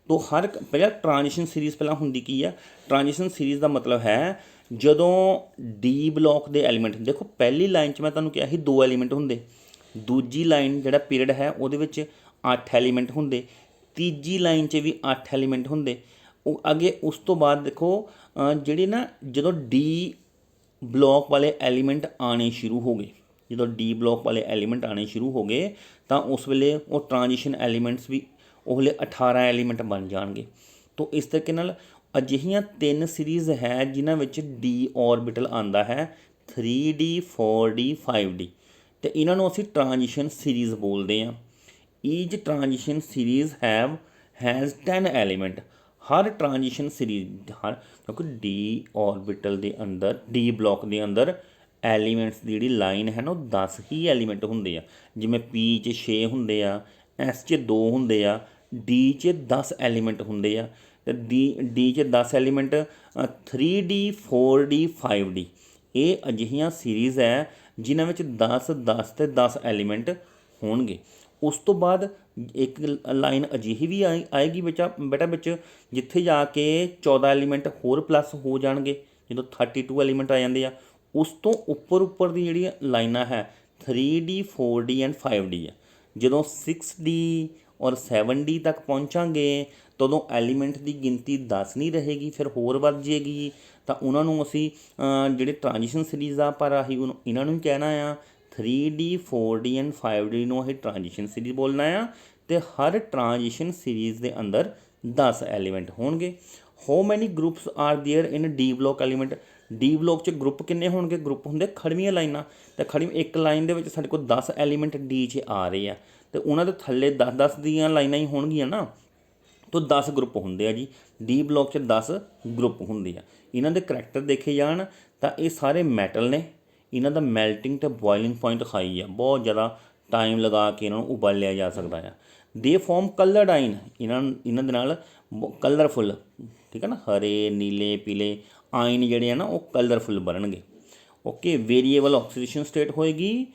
तो हर पहला ट्रांजिशन सीरीज़ पहला हुंदी की है। ट्रांजिशन सीरीज़ का मतलब है जदों डी ब्लॉक के एलीमेंट, देखो पहली लाइन मैं तुहानूं कहा 2 एलीमेंट होंदे, दूजी लाइन जिहड़ा पीरियड है उहदे विच 8 एलीमेंट होंदे, तीजी लाइन च भी 8 एलीमेंट होंदे। अगे उस तो बाद देखो ਜਿਹੜੇ ਨਾ ਜਦੋਂ ਡੀ ਬਲੋਕ ਵਾਲੇ ਐਲੀਮੈਂਟ ਆਉਣੇ ਸ਼ੁਰੂ ਹੋ ਗਏ, ਜਦੋਂ ਡੀ ਬਲੋਕ ਵਾਲੇ ਐਲੀਮੈਂਟ ਆਉਣੇ ਸ਼ੁਰੂ ਹੋ ਗਏ ਤਾਂ ਉਸ ਵੇਲੇ ਉਹ ਟ੍ਰਾਂਜੀਸ਼ਨ ਐਲੀਮੈਂਟਸ ਵੀ ਉਹ ਵੇਲੇ 18 ਐਲੀਮੈਂਟ ਬਣ ਜਾਣਗੇ। ਤਾਂ ਇਸ ਤਰੀਕੇ ਨਾਲ ਅਜਿਹੀਆਂ 3 ਸੀਰੀਜ਼ ਹੈ ਜਿਨ੍ਹਾਂ ਵਿੱਚ ਡੀ ਔਰਬਿਟਲ ਆਉਂਦਾ ਹੈ 3D 4D 5D, ਅਤੇ ਇਹਨਾਂ ਨੂੰ ਅਸੀਂ ਟ੍ਰਾਂਜੀਸ਼ਨ ਸੀਰੀਜ਼ ਬੋਲਦੇ ਹਾਂ। Each transition series has 10 element. ਹਰ ਟ੍ਰਾਂਜੀਸ਼ਨ ਸੀਰੀਜ਼ ਕਿਉਂਕਿ ਡੀ ਔਰਬਿਟਲ ਦੇ ਅੰਦਰ, ਡੀ ਬਲੋਕ ਦੇ ਅੰਦਰ ਐਲੀਮੈਂਟਸ ਦੀ ਜਿਹੜੀ ਲਾਈਨ ਹੈ ਨਾ ਉਹ 10 ਹੀ ਐਲੀਮੈਂਟ ਹੁੰਦੇ ਆ। ਜਿਵੇਂ ਪੀ 'ਚ 6 ਹੁੰਦੇ ਆ, ਐਸ 'ਚ 2 ਹੁੰਦੇ ਆ, ਡੀ 'ਚ 10 ਐਲੀਮੈਂਟ ਹੁੰਦੇ ਆ, ਅਤੇ ਡੀ 'ਚ 10 ਐਲੀਮੈਂਟ 3D 4D 5D ਇਹ ਅਜਿਹੀਆਂ ਸੀਰੀਜ਼ ਹੈ ਜਿਨ੍ਹਾਂ ਵਿੱਚ 10 10 ਅਤੇ 10 ਐਲੀਮੈਂਟ ਹੋਣਗੇ। ਉਸ ਤੋਂ ਬਾਅਦ ਇੱਕ ਲਾਈਨ ਅਜਿਹੀ ਵੀ ਆਏਗੀ ਬੇਟਾ ਵਿੱਚ ਜਿੱਥੇ ਜਾ ਕੇ 14 ਐਲੀਮੈਂਟ ਹੋਰ ਪਲੱਸ ਹੋ ਜਾਣਗੇ, ਜਦੋਂ 32 ਐਲੀਮੈਂਟ ਆ ਜਾਂਦੇ ਆ। ਉਸ ਤੋਂ ਉੱਪਰ ਦੀ ਜਿਹੜੀਆਂ ਲਾਈਨਾਂ ਹੈ 3D 4D ਐਂਡ 5D ਆ। ਜਦੋਂ 6D ਔਰ 7D ਤੱਕ ਪਹੁੰਚਾਂਗੇ ਤਦੋਂ ਐਲੀਮੈਂਟ ਦੀ ਗਿਣਤੀ 10 ਨਹੀਂ ਰਹੇਗੀ, ਫਿਰ ਹੋਰ ਵੱਧ ਜਾਏਗੀ। ਤਾਂ ਉਹਨਾਂ ਨੂੰ ਅਸੀਂ ਜਿਹੜੇ ਟ੍ਰਾਂਜੀਸ਼ਨ ਸੀਰੀਜ਼ ਆ ਪਰ ਆਹੀ ਇਹਨਾਂ ਨੂੰ ਹੀ ਕਹਿਣਾ ਆ 3D 4D ਐਂਡ 5D ਨੂੰ ਅਸੀਂ ਟ੍ਰਾਂਜੀਸ਼ਨ ਸੀਰੀਜ਼ ਬੋਲਣਾ ਆ। ਅਤੇ ਹਰ ਟ੍ਰਾਂਜੀਸ਼ਨ ਸੀਰੀਜ਼ ਦੇ ਅੰਦਰ 10 ਐਲੀਮੈਂਟ ਹੋਣਗੇ। How many groups are there in D block element. D block 'ਚ ਗਰੁੱਪ ਕਿੰਨੇ ਹੋਣਗੇ? ਗਰੁੱਪ ਹੁੰਦੇ ਖੜਵੀਆਂ ਲਾਈਨਾਂ, ਅਤੇ ਇੱਕ ਲਾਈਨ ਦੇ ਵਿੱਚ ਸਾਡੇ ਕੋਲ 10 ਐਲੀਮੈਂਟ ਡੀ 'ਚ ਆ ਰਹੇ ਆ, ਅਤੇ ਉਹਨਾਂ ਦੇ ਥੱਲੇ 10 ਦੀਆਂ ਲਾਈਨਾਂ ਹੀ ਹੋਣਗੀਆਂ ਨਾ, ਤਾਂ 10 ਗਰੁੱਪ ਹੁੰਦੇ ਆ ਜੀ। ਡੀ ਬਲੋਕ 'ਚ 10 ਗਰੁੱਪ ਹੁੰਦੇ ਆ। ਇਹਨਾਂ ਦੇ ਕਰੈਕਟਰ ਦੇਖੇ ਜਾਣ ਤਾਂ ਇਹ ਸਾਰੇ ਮੈਟਲ ਨੇ। ਇਹਨਾਂ ਦਾ ਮੈਲਟਿੰਗ ਅਤੇ ਬੋਇਲਿੰਗ ਪੁਆਇੰਟ ਹਾਈ ਆ, ਬਹੁਤ ਜ਼ਿਆਦਾ ਟਾਈਮ ਲਗਾ ਕੇ ਇਹਨਾਂ ਨੂੰ ਉਬਾਲਿਆ ਜਾ ਸਕਦਾ ਆ। ਦੇ ਫੋਰਮ ਕਲਰਡ ਆਇਨ, ਇਹਨਾਂ ਦੇ ਨਾਲ ਕਲਰਫੁੱਲ, ਠੀਕ ਹੈ ਨਾ, ਹਰੇ ਨੀਲੇ ਪੀਲੇ ਆਇਨ ਜਿਹੜੇ ਆ ਨਾ ਉਹ ਕਲਰਫੁੱਲ ਬਣਨਗੇ। ਓਕੇ, ਵੇਰੀਏਬਲ ਆਕਸੀਡੇਸ਼ਨ ਸਟੇਟ ਹੋਏਗੀ।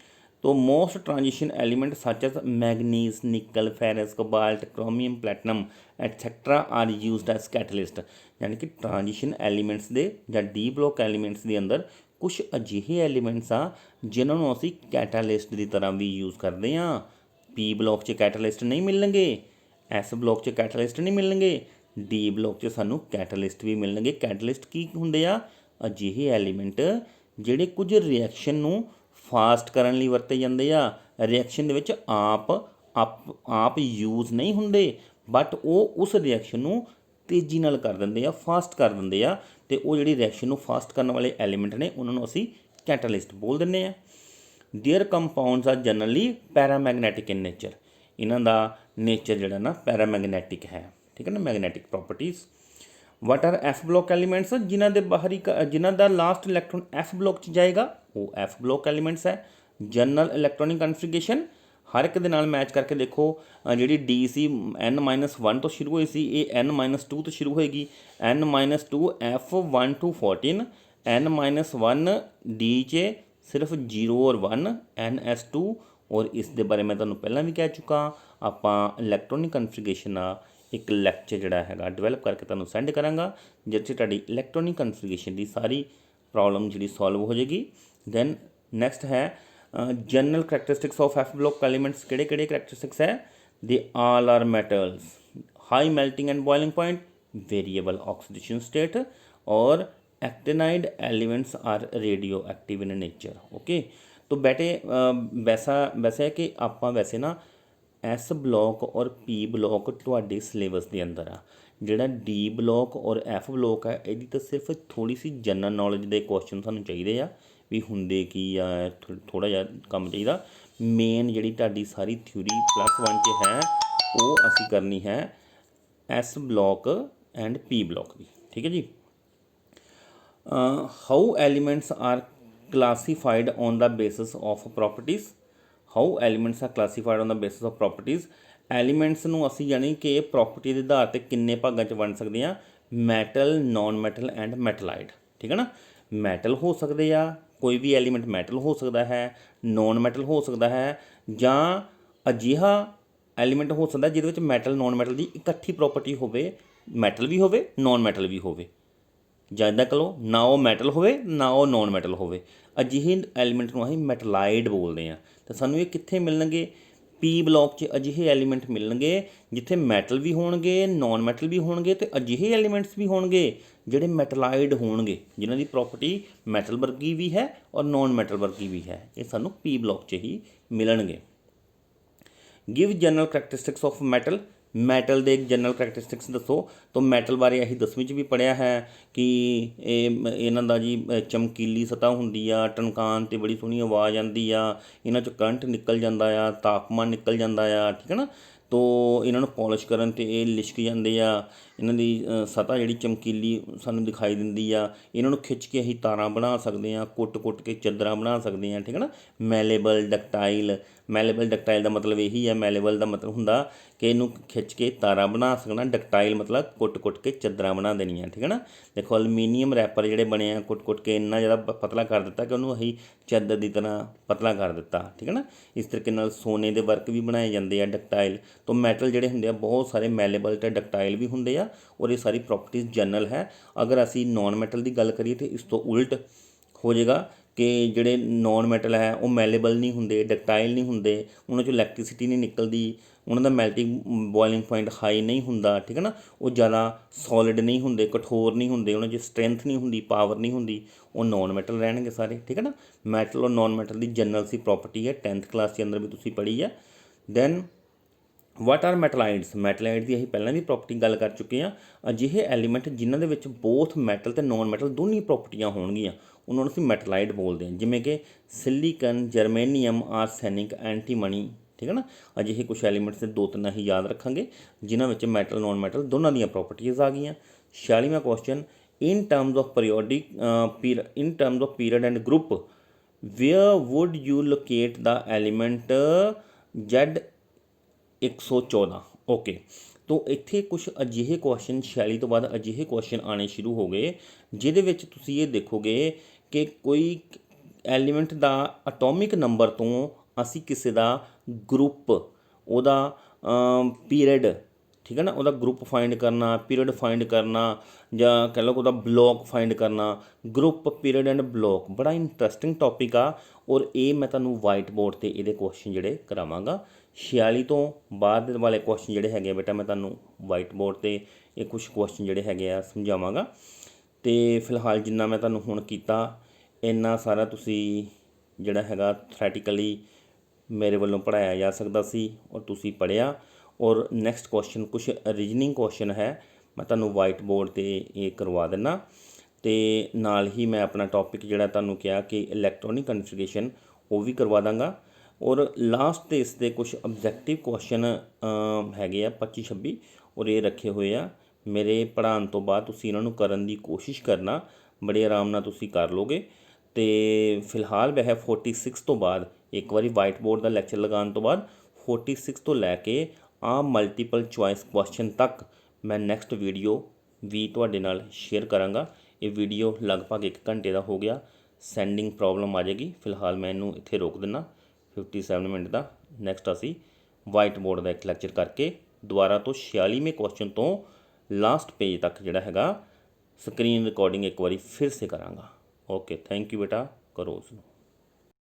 तो most transition element such as manganese, nickel, ferrous, cobalt, chromium, platinum etcetera are used as catalyst. यानी कि ट्रांजिशन एलीमेंट्स दे या डी ब्लॉक एलीमेंट्स के अंदर कुछ अजिहे एलीमेंट्स आ जिन्होंने असी कैटालिस्ट की तरह भी यूज़ करते हैं। पी ब्लॉक च कैटालिस्ट नहीं मिलणगे, एस ब्लॉक च कैटालिस्ट नहीं मिलणगे, डी ब्लॉक च सानू कैटालिस्ट भी मिलणगे। कैटालिस्ट की हुंदे आ? अजिहे एलीमेंट जिहड़े कुछ रिएक्शन नूं फास्ट करन लई वरते जांदे आ। रिएक्शन दे विच आप यूज़ नहीं हुंदे, बट वो उस रिएक्शन नूं तेज़ी नाल कर दिंदे आ, फास्ट कर दिंदे आ। ते वो जिहड़ी रिएक्शन नूं फास्ट करन वाले एलीमेंट ने उन्हां नूं असीं कैटालिस्ट बोल दिंदे आ। Their compounds are generally paramagnetic in nature. इन्हां दा नेचर जिहड़ा ना पैरामैगनैटिक है, ठीक है ना, magnetic properties. What R F block elements? जिन्हां दे बाहरी जिन्हां दा लास्ट इलैक्ट्रॉन एफ ब्लॉक च जाएगा वो एफ ब्लॉक एलीमेंट्स है। जनरल इलैक्ट्रॉनिक कन्फिगरेशन हर एक दे नाल मैच करके देखो। जिहड़ी डी सी N-1 तो शुरू हुई सी, ये N-2 तो शुरू होएगी। N-2 F1 to 14, N-1 D च सिर्फ 0 और 1 NS2। और इस दे बारे मैं तुहानूं पहलां भी कह चुका। आपां इलैक्ट्रॉनिक कन्फिगरेशन एक लैक्चर जिहड़ा हैगा डिवेलप करके तुहानूं सेंड करांगा, जिस च तुहाडी इलैक्ट्रॉनिक कन्फिगरेशन की सारी प्रॉब्लम जिहड़ी सॉल्व हो जाएगी। दैन नैक्सट है general characteristics of F block elements. किहड़े किहड़े करैक्टरिस्टिक्स है? They all are metals, high melting and boiling point, variable oxidation state, और actinide elements are radioactive in nature. Okay, तो बेटे वैसा है कि आपां वैसे ना एस ब्लॉक और पी ब्लॉक तुहाडे सिलेबस के अंदर आ। जिहड़ा डी ब्लॉक और एफ ब्लॉक है इहदी तो सिर्फ थोड़ी सी जनरल नॉलेज के क्वेश्चन सानूं चाहिए आ भी हुंदे की आ, थोड़ा जिहा काम चाहिए। मेन जिहड़ी तुहाडी सारी थ्योरी +1 च है वो असीं करनी है S block and P block की, ठीक है जी। How elements are classified on the basis of properties. How elements are classified on the basis of properties. Elements नूं असीं यानी कि प्रॉपर्टी के आधार पर किन्ने भागां च वंड सकते हैं? मैटल, नॉन मैटल एंड मैटलाइड, ठीक है ना। मैटल हो सकते आ, कोई भी एलीमेंट मैटल हो सकता है, नॉन मैटल हो सकता है, जां अजिहा एलीमेंट हो सकता जिहदे विच मैटल नॉन मैटल की इकट्ठी प्रॉपर्टी होवे, मैटल भी होवे नॉन मैटल भी होवे, ਜਾਂ ਇੱਦਾਂ ਕਹੋ ਨਾ ਉਹ ਮੈਟਲ ਹੋਵੇ ਨਾ ਉਹ ਨੋਨ ਮੈਟਲ ਹੋਵੇ। ਅਜਿਹੇ ਐਲੀਮੈਂਟ ਨੂੰ ਅਸੀਂ ਮੈਟਲਾਈਡ ਬੋਲਦੇ ਹਾਂ। ਤਾਂ ਸਾਨੂੰ ਇਹ ਕਿੱਥੇ ਮਿਲਣਗੇ? ਪੀ ਬਲੋਕ 'ਚ ਅਜਿਹੇ ਐਲੀਮੈਂਟ ਮਿਲਣਗੇ ਜਿੱਥੇ ਮੈਟਲ ਵੀ ਹੋਣਗੇ, ਨੋਨ ਮੈਟਲ ਵੀ ਹੋਣਗੇ, ਅਤੇ ਅਜਿਹੇ ਐਲੀਮੈਂਟਸ ਵੀ ਹੋਣਗੇ ਜਿਹੜੇ ਮੈਟਲਾਈਡ ਹੋਣਗੇ, ਜਿਨ੍ਹਾਂ ਦੀ ਪ੍ਰੋਪਰਟੀ ਮੈਟਲ ਵਰਗੀ ਵੀ ਹੈ ਔਰ ਨੋਨ ਮੈਟਲ ਵਰਗੀ ਵੀ ਹੈ। ਇਹ ਸਾਨੂੰ ਪੀ ਬਲੋਕ 'ਚ ਹੀ ਮਿਲਣਗੇ। Give general characteristics of metal, metal ਦੇ ਜਨਰਲ ਕਰੈਕਟਰਿਸਟਿਕਸ ਦੱਸੋ। ਤਾਂ ਮੈਟਲ ਬਾਰੇ ਅਸੀਂ 10ਵੀਂ 'ਚ ਵੀ ਪੜ੍ਹਿਆ ਹੈ ਕਿ ਇਹਨਾਂ ਦਾ ਜੀ ਚਮਕੀਲੀ ਸਤ੍ਹਾ ਹੁੰਦੀ ਆ, ਟਨਕਾਨ 'ਤੇ ਬੜੀ ਸੋਹਣੀ ਆਵਾਜ਼ ਆਉਂਦੀ ਆ, ਇਹਨਾਂ 'ਚੋਂ ਕਰੰਟ ਨਿਕਲ ਜਾਂਦਾ ਆ, ਤਾਪਮਾਨ ਨਿਕਲ ਜਾਂਦਾ ਆ, ਠੀਕ ਹੈ ਨਾ। ਤੋ ਇਹਨਾਂ ਨੂੰ ਪੋਲਿਸ਼ ਕਰਨ 'ਤੇ ਇਹ ਲਿਸ਼ਕ ਜਾਂਦੇ ਆ, ਇਹਨਾਂ ਦੀ ਸਤ੍ਹਾ ਜਿਹੜੀ ਚਮਕੀਲੀ ਸਾਨੂੰ ਦਿਖਾਈ ਦਿੰਦੀ ਆ। ਇਹਨਾਂ ਨੂੰ ਖਿੱਚ ਕੇ ਅਸੀਂ ਤਾਰਾਂ ਬਣਾ ਸਕਦੇ ਹਾਂ, ਕੁੱਟ ਕੇ ਚਾਦਰਾਂ ਬਣਾ ਸਕਦੇ ਹਾਂ, ਠੀਕ ਹੈ ਨਾ। ਮੈਲੇਬਲ, ਡਕਟਾਈਲ, ਮੈਲੇਬਲ ਡਕਟਾਈਲ ਦਾ ਮਤਲਬ ਇਹੀ ਹੈ। ਮੈਲੇਬਲ ਦਾ ਮਤਲਬ ਹੁੰਦਾ ਕਿ ਇਹਨੂੰ ਖਿੱਚ ਕੇ ਤਾਰਾਂ ਬਣਾ ਸਕਣਾ, ਡਕਟਾਈਲ ਮਤਲਬ ਕੁੱਟ ਕੇ ਚਾਦਰਾਂ ਬਣਾ ਦੇਣੀਆਂ, ਠੀਕ ਹੈ ਨਾ। ਦੇਖੋ ਅਲਮੀਨੀਅਮ ਰੈਪਰ ਜਿਹੜੇ ਬਣੇ ਆ, ਕੁੱਟ ਕੇ ਇੰਨਾ ਜ਼ਿਆਦਾ ਪਤਲਾ ਕਰ ਦਿੱਤਾ ਕਿ ਉਹਨੂੰ ਅਸੀਂ ਚਾਦਰ ਦੀ ਤਰ੍ਹਾਂ ਪਤਲਾ ਕਰ ਦਿੱਤਾ, ਠੀਕ ਹੈ ਨਾ। ਇਸ ਤਰੀਕੇ ਨਾਲ ਸੋਨੇ ਦੇ ਵਰਕ ਵੀ ਬਣਾਏ ਜਾਂਦੇ ਆ ਡਕਟਾਈਲ ਤੋਂ। ਮੈਟਲ ਜਿਹੜੇ ਹੁੰਦੇ ਆ ਬਹੁਤ ਸਾਰੇ ਮੈਲੇਬਲ ਅਤੇ ਡਕਟਾਈਲ ਵੀ ਹੁੰਦੇ ਆ, ਔਰ ਇਹ ਸਾਰੀ ਪ੍ਰੋਪਰਟੀਜ਼ ਜਨਰਲ ਹੈ। ਅਗਰ ਅਸੀਂ ਨੋਨ ਮੈਟਲ ਦੀ ਗੱਲ ਕਰੀਏ ਤਾਂ ਇਸ ਤੋਂ ਉਲਟ ਹੋ ਜਾਏਗਾ ਕਿ ਜਿਹੜੇ ਨੋਨ ਮੈਟਲ ਹੈ ਉਹ ਮੈਲੇਬਲ ਨਹੀਂ ਹੁੰਦੇ, ਡਕਟਾਈਲ ਨਹੀਂ ਹੁੰਦੇ, ਉਹਨਾਂ 'ਚੋਂ ਇਲੈਕਟ੍ਰੀਸਿਟੀ ਨਹੀਂ ਨਿਕਲਦੀ, ਉਹਨਾਂ ਦਾ ਮੈਲਟਿੰਗ ਬੋਇਲਿੰਗ ਪੁਆਇੰਟ ਹਾਈ ਨਹੀਂ ਹੁੰਦਾ, ਠੀਕ ਹੈ ਨਾ। ਉਹ ਜ਼ਿਆਦਾ ਸੋਲਿਡ ਨਹੀਂ ਹੁੰਦੇ, ਕਠੋਰ ਨਹੀਂ ਹੁੰਦੇ, ਉਹਨਾਂ 'ਚ ਸਟਰੈਂਥ ਨਹੀਂ ਹੁੰਦੀ, ਪਾਵਰ ਨਹੀਂ ਹੁੰਦੀ, ਉਹ ਨੋਨ ਮੈਟਲ ਰਹਿਣਗੇ ਸਾਰੇ, ਠੀਕ ਹੈ ਨਾ। ਮੈਟਲ ਔਰ ਨੋਨ ਮੈਟਲ ਦੀ ਜਨਰਲ ਸੀ ਪ੍ਰੋਪਰਟੀ ਹੈ, 10th ਕਲਾਸ ਦੇ ਅੰਦਰ ਵੀ ਤੁਸੀਂ ਪੜ੍ਹੀ ਹੈ। ਦੈਨ ਵਾਟ ਆਰ ਮੈਟਲਾਈਡਸ, ਮੈਟਲਾਈਡ ਦੀ ਅਸੀਂ ਪਹਿਲਾਂ ਵੀ ਪ੍ਰੋਪਰਟੀ ਗੱਲ ਕਰ ਚੁੱਕੇ ਹਾਂ। ਅਜਿਹੇ ਐਲੀਮੈਂਟ ਜਿਨ੍ਹਾਂ ਦੇ ਵਿੱਚ ਬੋਥ ਮੈਟਲ ਅਤੇ ਨੋਨ ਮੈਟਲ ਦੋਨੀ ਪ੍ਰੋਪਰਟੀਆਂ ਹੋਣਗੀਆਂ ਉਹਨਾਂ ਨੂੰ ਅਸੀਂ ਮੈਟਲਾਈਡ ਬੋਲਦੇ ਹਾਂ, ਜਿਵੇਂ ਕਿ ਸਿਲੀਕਨ, ਜਰਮੇਨੀਅਮ, ਆਰਸੈਨਿਕ, ਐਂਟੀਮਨੀ, ਠੀਕ ਹੈ ਨਾ। ਅਜਿਹੇ ਕੁਛ ਐਲੀਮੈਂਟਸ ਦੇ 2-3 ਅਸੀਂ ਯਾਦ ਰੱਖਾਂਗੇ ਜਿਨ੍ਹਾਂ ਵਿੱਚ ਮੈਟਲ ਨੋਨ ਮੈਟਲ ਦੋਨਾਂ ਦੀਆਂ ਪ੍ਰੋਪਰਟੀਜ਼ ਆ ਗਈਆਂ। 46ਵਾਂ question, in terms of period and group where would you locate the element Z114। Okay, ਤੋ ਇੱਥੇ ਕੁਛ ਅਜਿਹੇ ਕੁਐਸਚਨ 46 ਤੋਂ ਬਾਅਦ ਅਜਿਹੇ ਕੁਐਸਚਨ ਆਉਣੇ ਸ਼ੁਰੂ ਹੋ ਗਏ ਜਿਹਦੇ ਵਿੱਚ ਤੁਸੀਂ ਇਹ ਦੇਖੋਗੇ ਕਿ ਕੋਈ ਐਲੀਮੈਂਟ ਦਾ ਅਟੋਮਿਕ ਨੰਬਰ ਤੋਂ ਅਸੀਂ ਕਿਸੇ ਦਾ ਗਰੁੱਪ, ਉਹਦਾ ਪੀਰੀਅਡ, ਠੀਕ ਹੈ ਨਾ, ਉਹਦਾ ਗਰੁੱਪ ਫਾਈਂਡ ਕਰਨਾ, ਪੀਰੀਅਡ ਫਾਈਂਡ ਕਰਨਾ, ਜਾਂ ਕਹਿ ਲਓ ਉਹਦਾ ਬਲੋਕ ਫਾਈਂਡ ਕਰਨਾ। ਗਰੁੱਪ, ਪੀਰੀਅਡ ਐਂਡ ਬਲੋਕ ਬੜਾ ਇੰਟਰਸਟਿੰਗ ਟੌਪਿਕ ਆ, ਔਰ ਇਹ ਮੈਂ ਤੁਹਾਨੂੰ ਵਾਈਟ ਬੋਰਡ 'ਤੇ ਇਹਦੇ ਕੁਐਸਚਨ ਜਿਹੜੇ ਕਰਾਵਾਂਗਾ। 46 ਤੋਂ ਬਾਅਦ ਵਾਲੇ ਕੁਐਸਚਨ ਜਿਹੜੇ ਹੈਗੇ ਆ ਬੇਟਾ ਮੈਂ ਤੁਹਾਨੂੰ ਵਾਈਟ ਬੋਰਡ 'ਤੇ ਇਹ ਕੁਛ ਕੁਐਸਚਨ ਜਿਹੜੇ ਹੈਗੇ ਆ ਸਮਝਾਵਾਂਗਾ। ਅਤੇ ਫਿਲਹਾਲ ਜਿੰਨਾ ਮੈਂ ਤੁਹਾਨੂੰ ਹੁਣ ਕੀਤਾ ਇੰਨਾ ਸਾਰਾ ਤੁਸੀਂ ਜਿਹੜਾ ਹੈਗਾ ਥਰੈਟੀਕਲੀ ਮੇਰੇ ਵੱਲੋਂ ਪੜ੍ਹਾਇਆ ਜਾ ਸਕਦਾ ਸੀ, ਔਰ ਤੁਸੀਂ ਪੜ੍ਹਿਆ। ਔਰ ਨੈਕਸਟ ਕੁਐਸਚਨ ਕੁਛ ਰੀਜਨਿੰਗ ਕੁਐਸਚਨ ਹੈ, ਮੈਂ ਤੁਹਾਨੂੰ ਵਾਈਟ ਬੋਰਡ 'ਤੇ ਇਹ ਕਰਵਾ ਦਿੰਦਾ। ਅਤੇ ਨਾਲ ਹੀ ਮੈਂ ਆਪਣਾ ਟੌਪਿਕ ਜਿਹੜਾ ਤੁਹਾਨੂੰ ਕਿਹਾ ਕਿ ਇਲੈਕਟ੍ਰੋਨਿਕ ਕਨਫਿਗਰੇਸ਼ਨ ਉਹ ਵੀ ਕਰਵਾ ਦਾਂਗਾ। ਔਰ ਲਾਸਟ 'ਤੇ ਇਸ ਦੇ ਕੁਛ ਆਬਜੈਕਟਿਵ ਕੁਐਸਚਨ ਹੈਗੇ ਆ 25-26, ਔਰ ਇਹ ਰੱਖੇ ਹੋਏ ਆ। ਮੇਰੇ ਪੜ੍ਹਾਉਣ ਤੋਂ ਬਾਅਦ ਤੁਸੀਂ ਇਹਨਾਂ ਨੂੰ ਕਰਨ ਦੀ ਕੋਸ਼ਿਸ਼ ਕਰਨਾ, ਬੜੇ ਆਰਾਮ ਨਾਲ ਤੁਸੀਂ ਕਰ ਲੋਗੇ। ਅਤੇ ਫਿਲਹਾਲ ਵੈਸੇ 46 ਤੋਂ ਬਾਅਦ ਇੱਕ ਵਾਰੀ ਵਾਈਟ ਬੋਰਡ ਦਾ ਲੈਕਚਰ ਲਗਾਉਣ ਤੋਂ ਬਾਅਦ 46 ਤੋਂ ਲੈ ਕੇ ਮਲਟੀਪਲ ਚੁਆਇਸ ਕੁਐਸਚਨ ਤੱਕ ਮੈਂ ਨੈਕਸਟ ਵੀਡੀਓ ਵੀ ਤੁਹਾਡੇ ਨਾਲ ਸ਼ੇਅਰ ਕਰਾਂਗਾ। ਇਹ ਵੀਡੀਓ ਲਗਭਗ 1 ਘੰਟੇ ਦਾ ਹੋ ਗਿਆ, ਸੈਂਡਿੰਗ ਪ੍ਰੋਬਲਮ ਆ ਜਾਏਗੀ। ਫਿਲਹਾਲ ਮੈਂ ਇਹਨੂੰ ਇੱਥੇ ਰੋਕ ਦਿੰਦਾ 57 ਮਿੰਟ ਦਾ। ਨੈਕਸਟ ਅਸੀਂ ਵਾਈਟ ਬੋਰਡ ਦਾ ਇੱਕ ਲੈਕਚਰ ਕਰਕੇ ਦੁਬਾਰਾ ਤੋਂ 46ਵੇਂ ਕੁਐਸਚਨ ਤੋਂ ਲਾਸਟ ਪੇਜ ਤੱਕ ਜਿਹੜਾ ਹੈਗਾ ਸਕਰੀਨ ਰਿਕਾਰਡਿੰਗ ਇੱਕ ਵਾਰੀ ਫਿਰ ਸੇ ਕਰਾਂਗਾ। ਓਕੇ, ਥੈਂਕ ਯੂ ਬੇਟਾ, ਕਰੋ ਉਸਨੂੰ।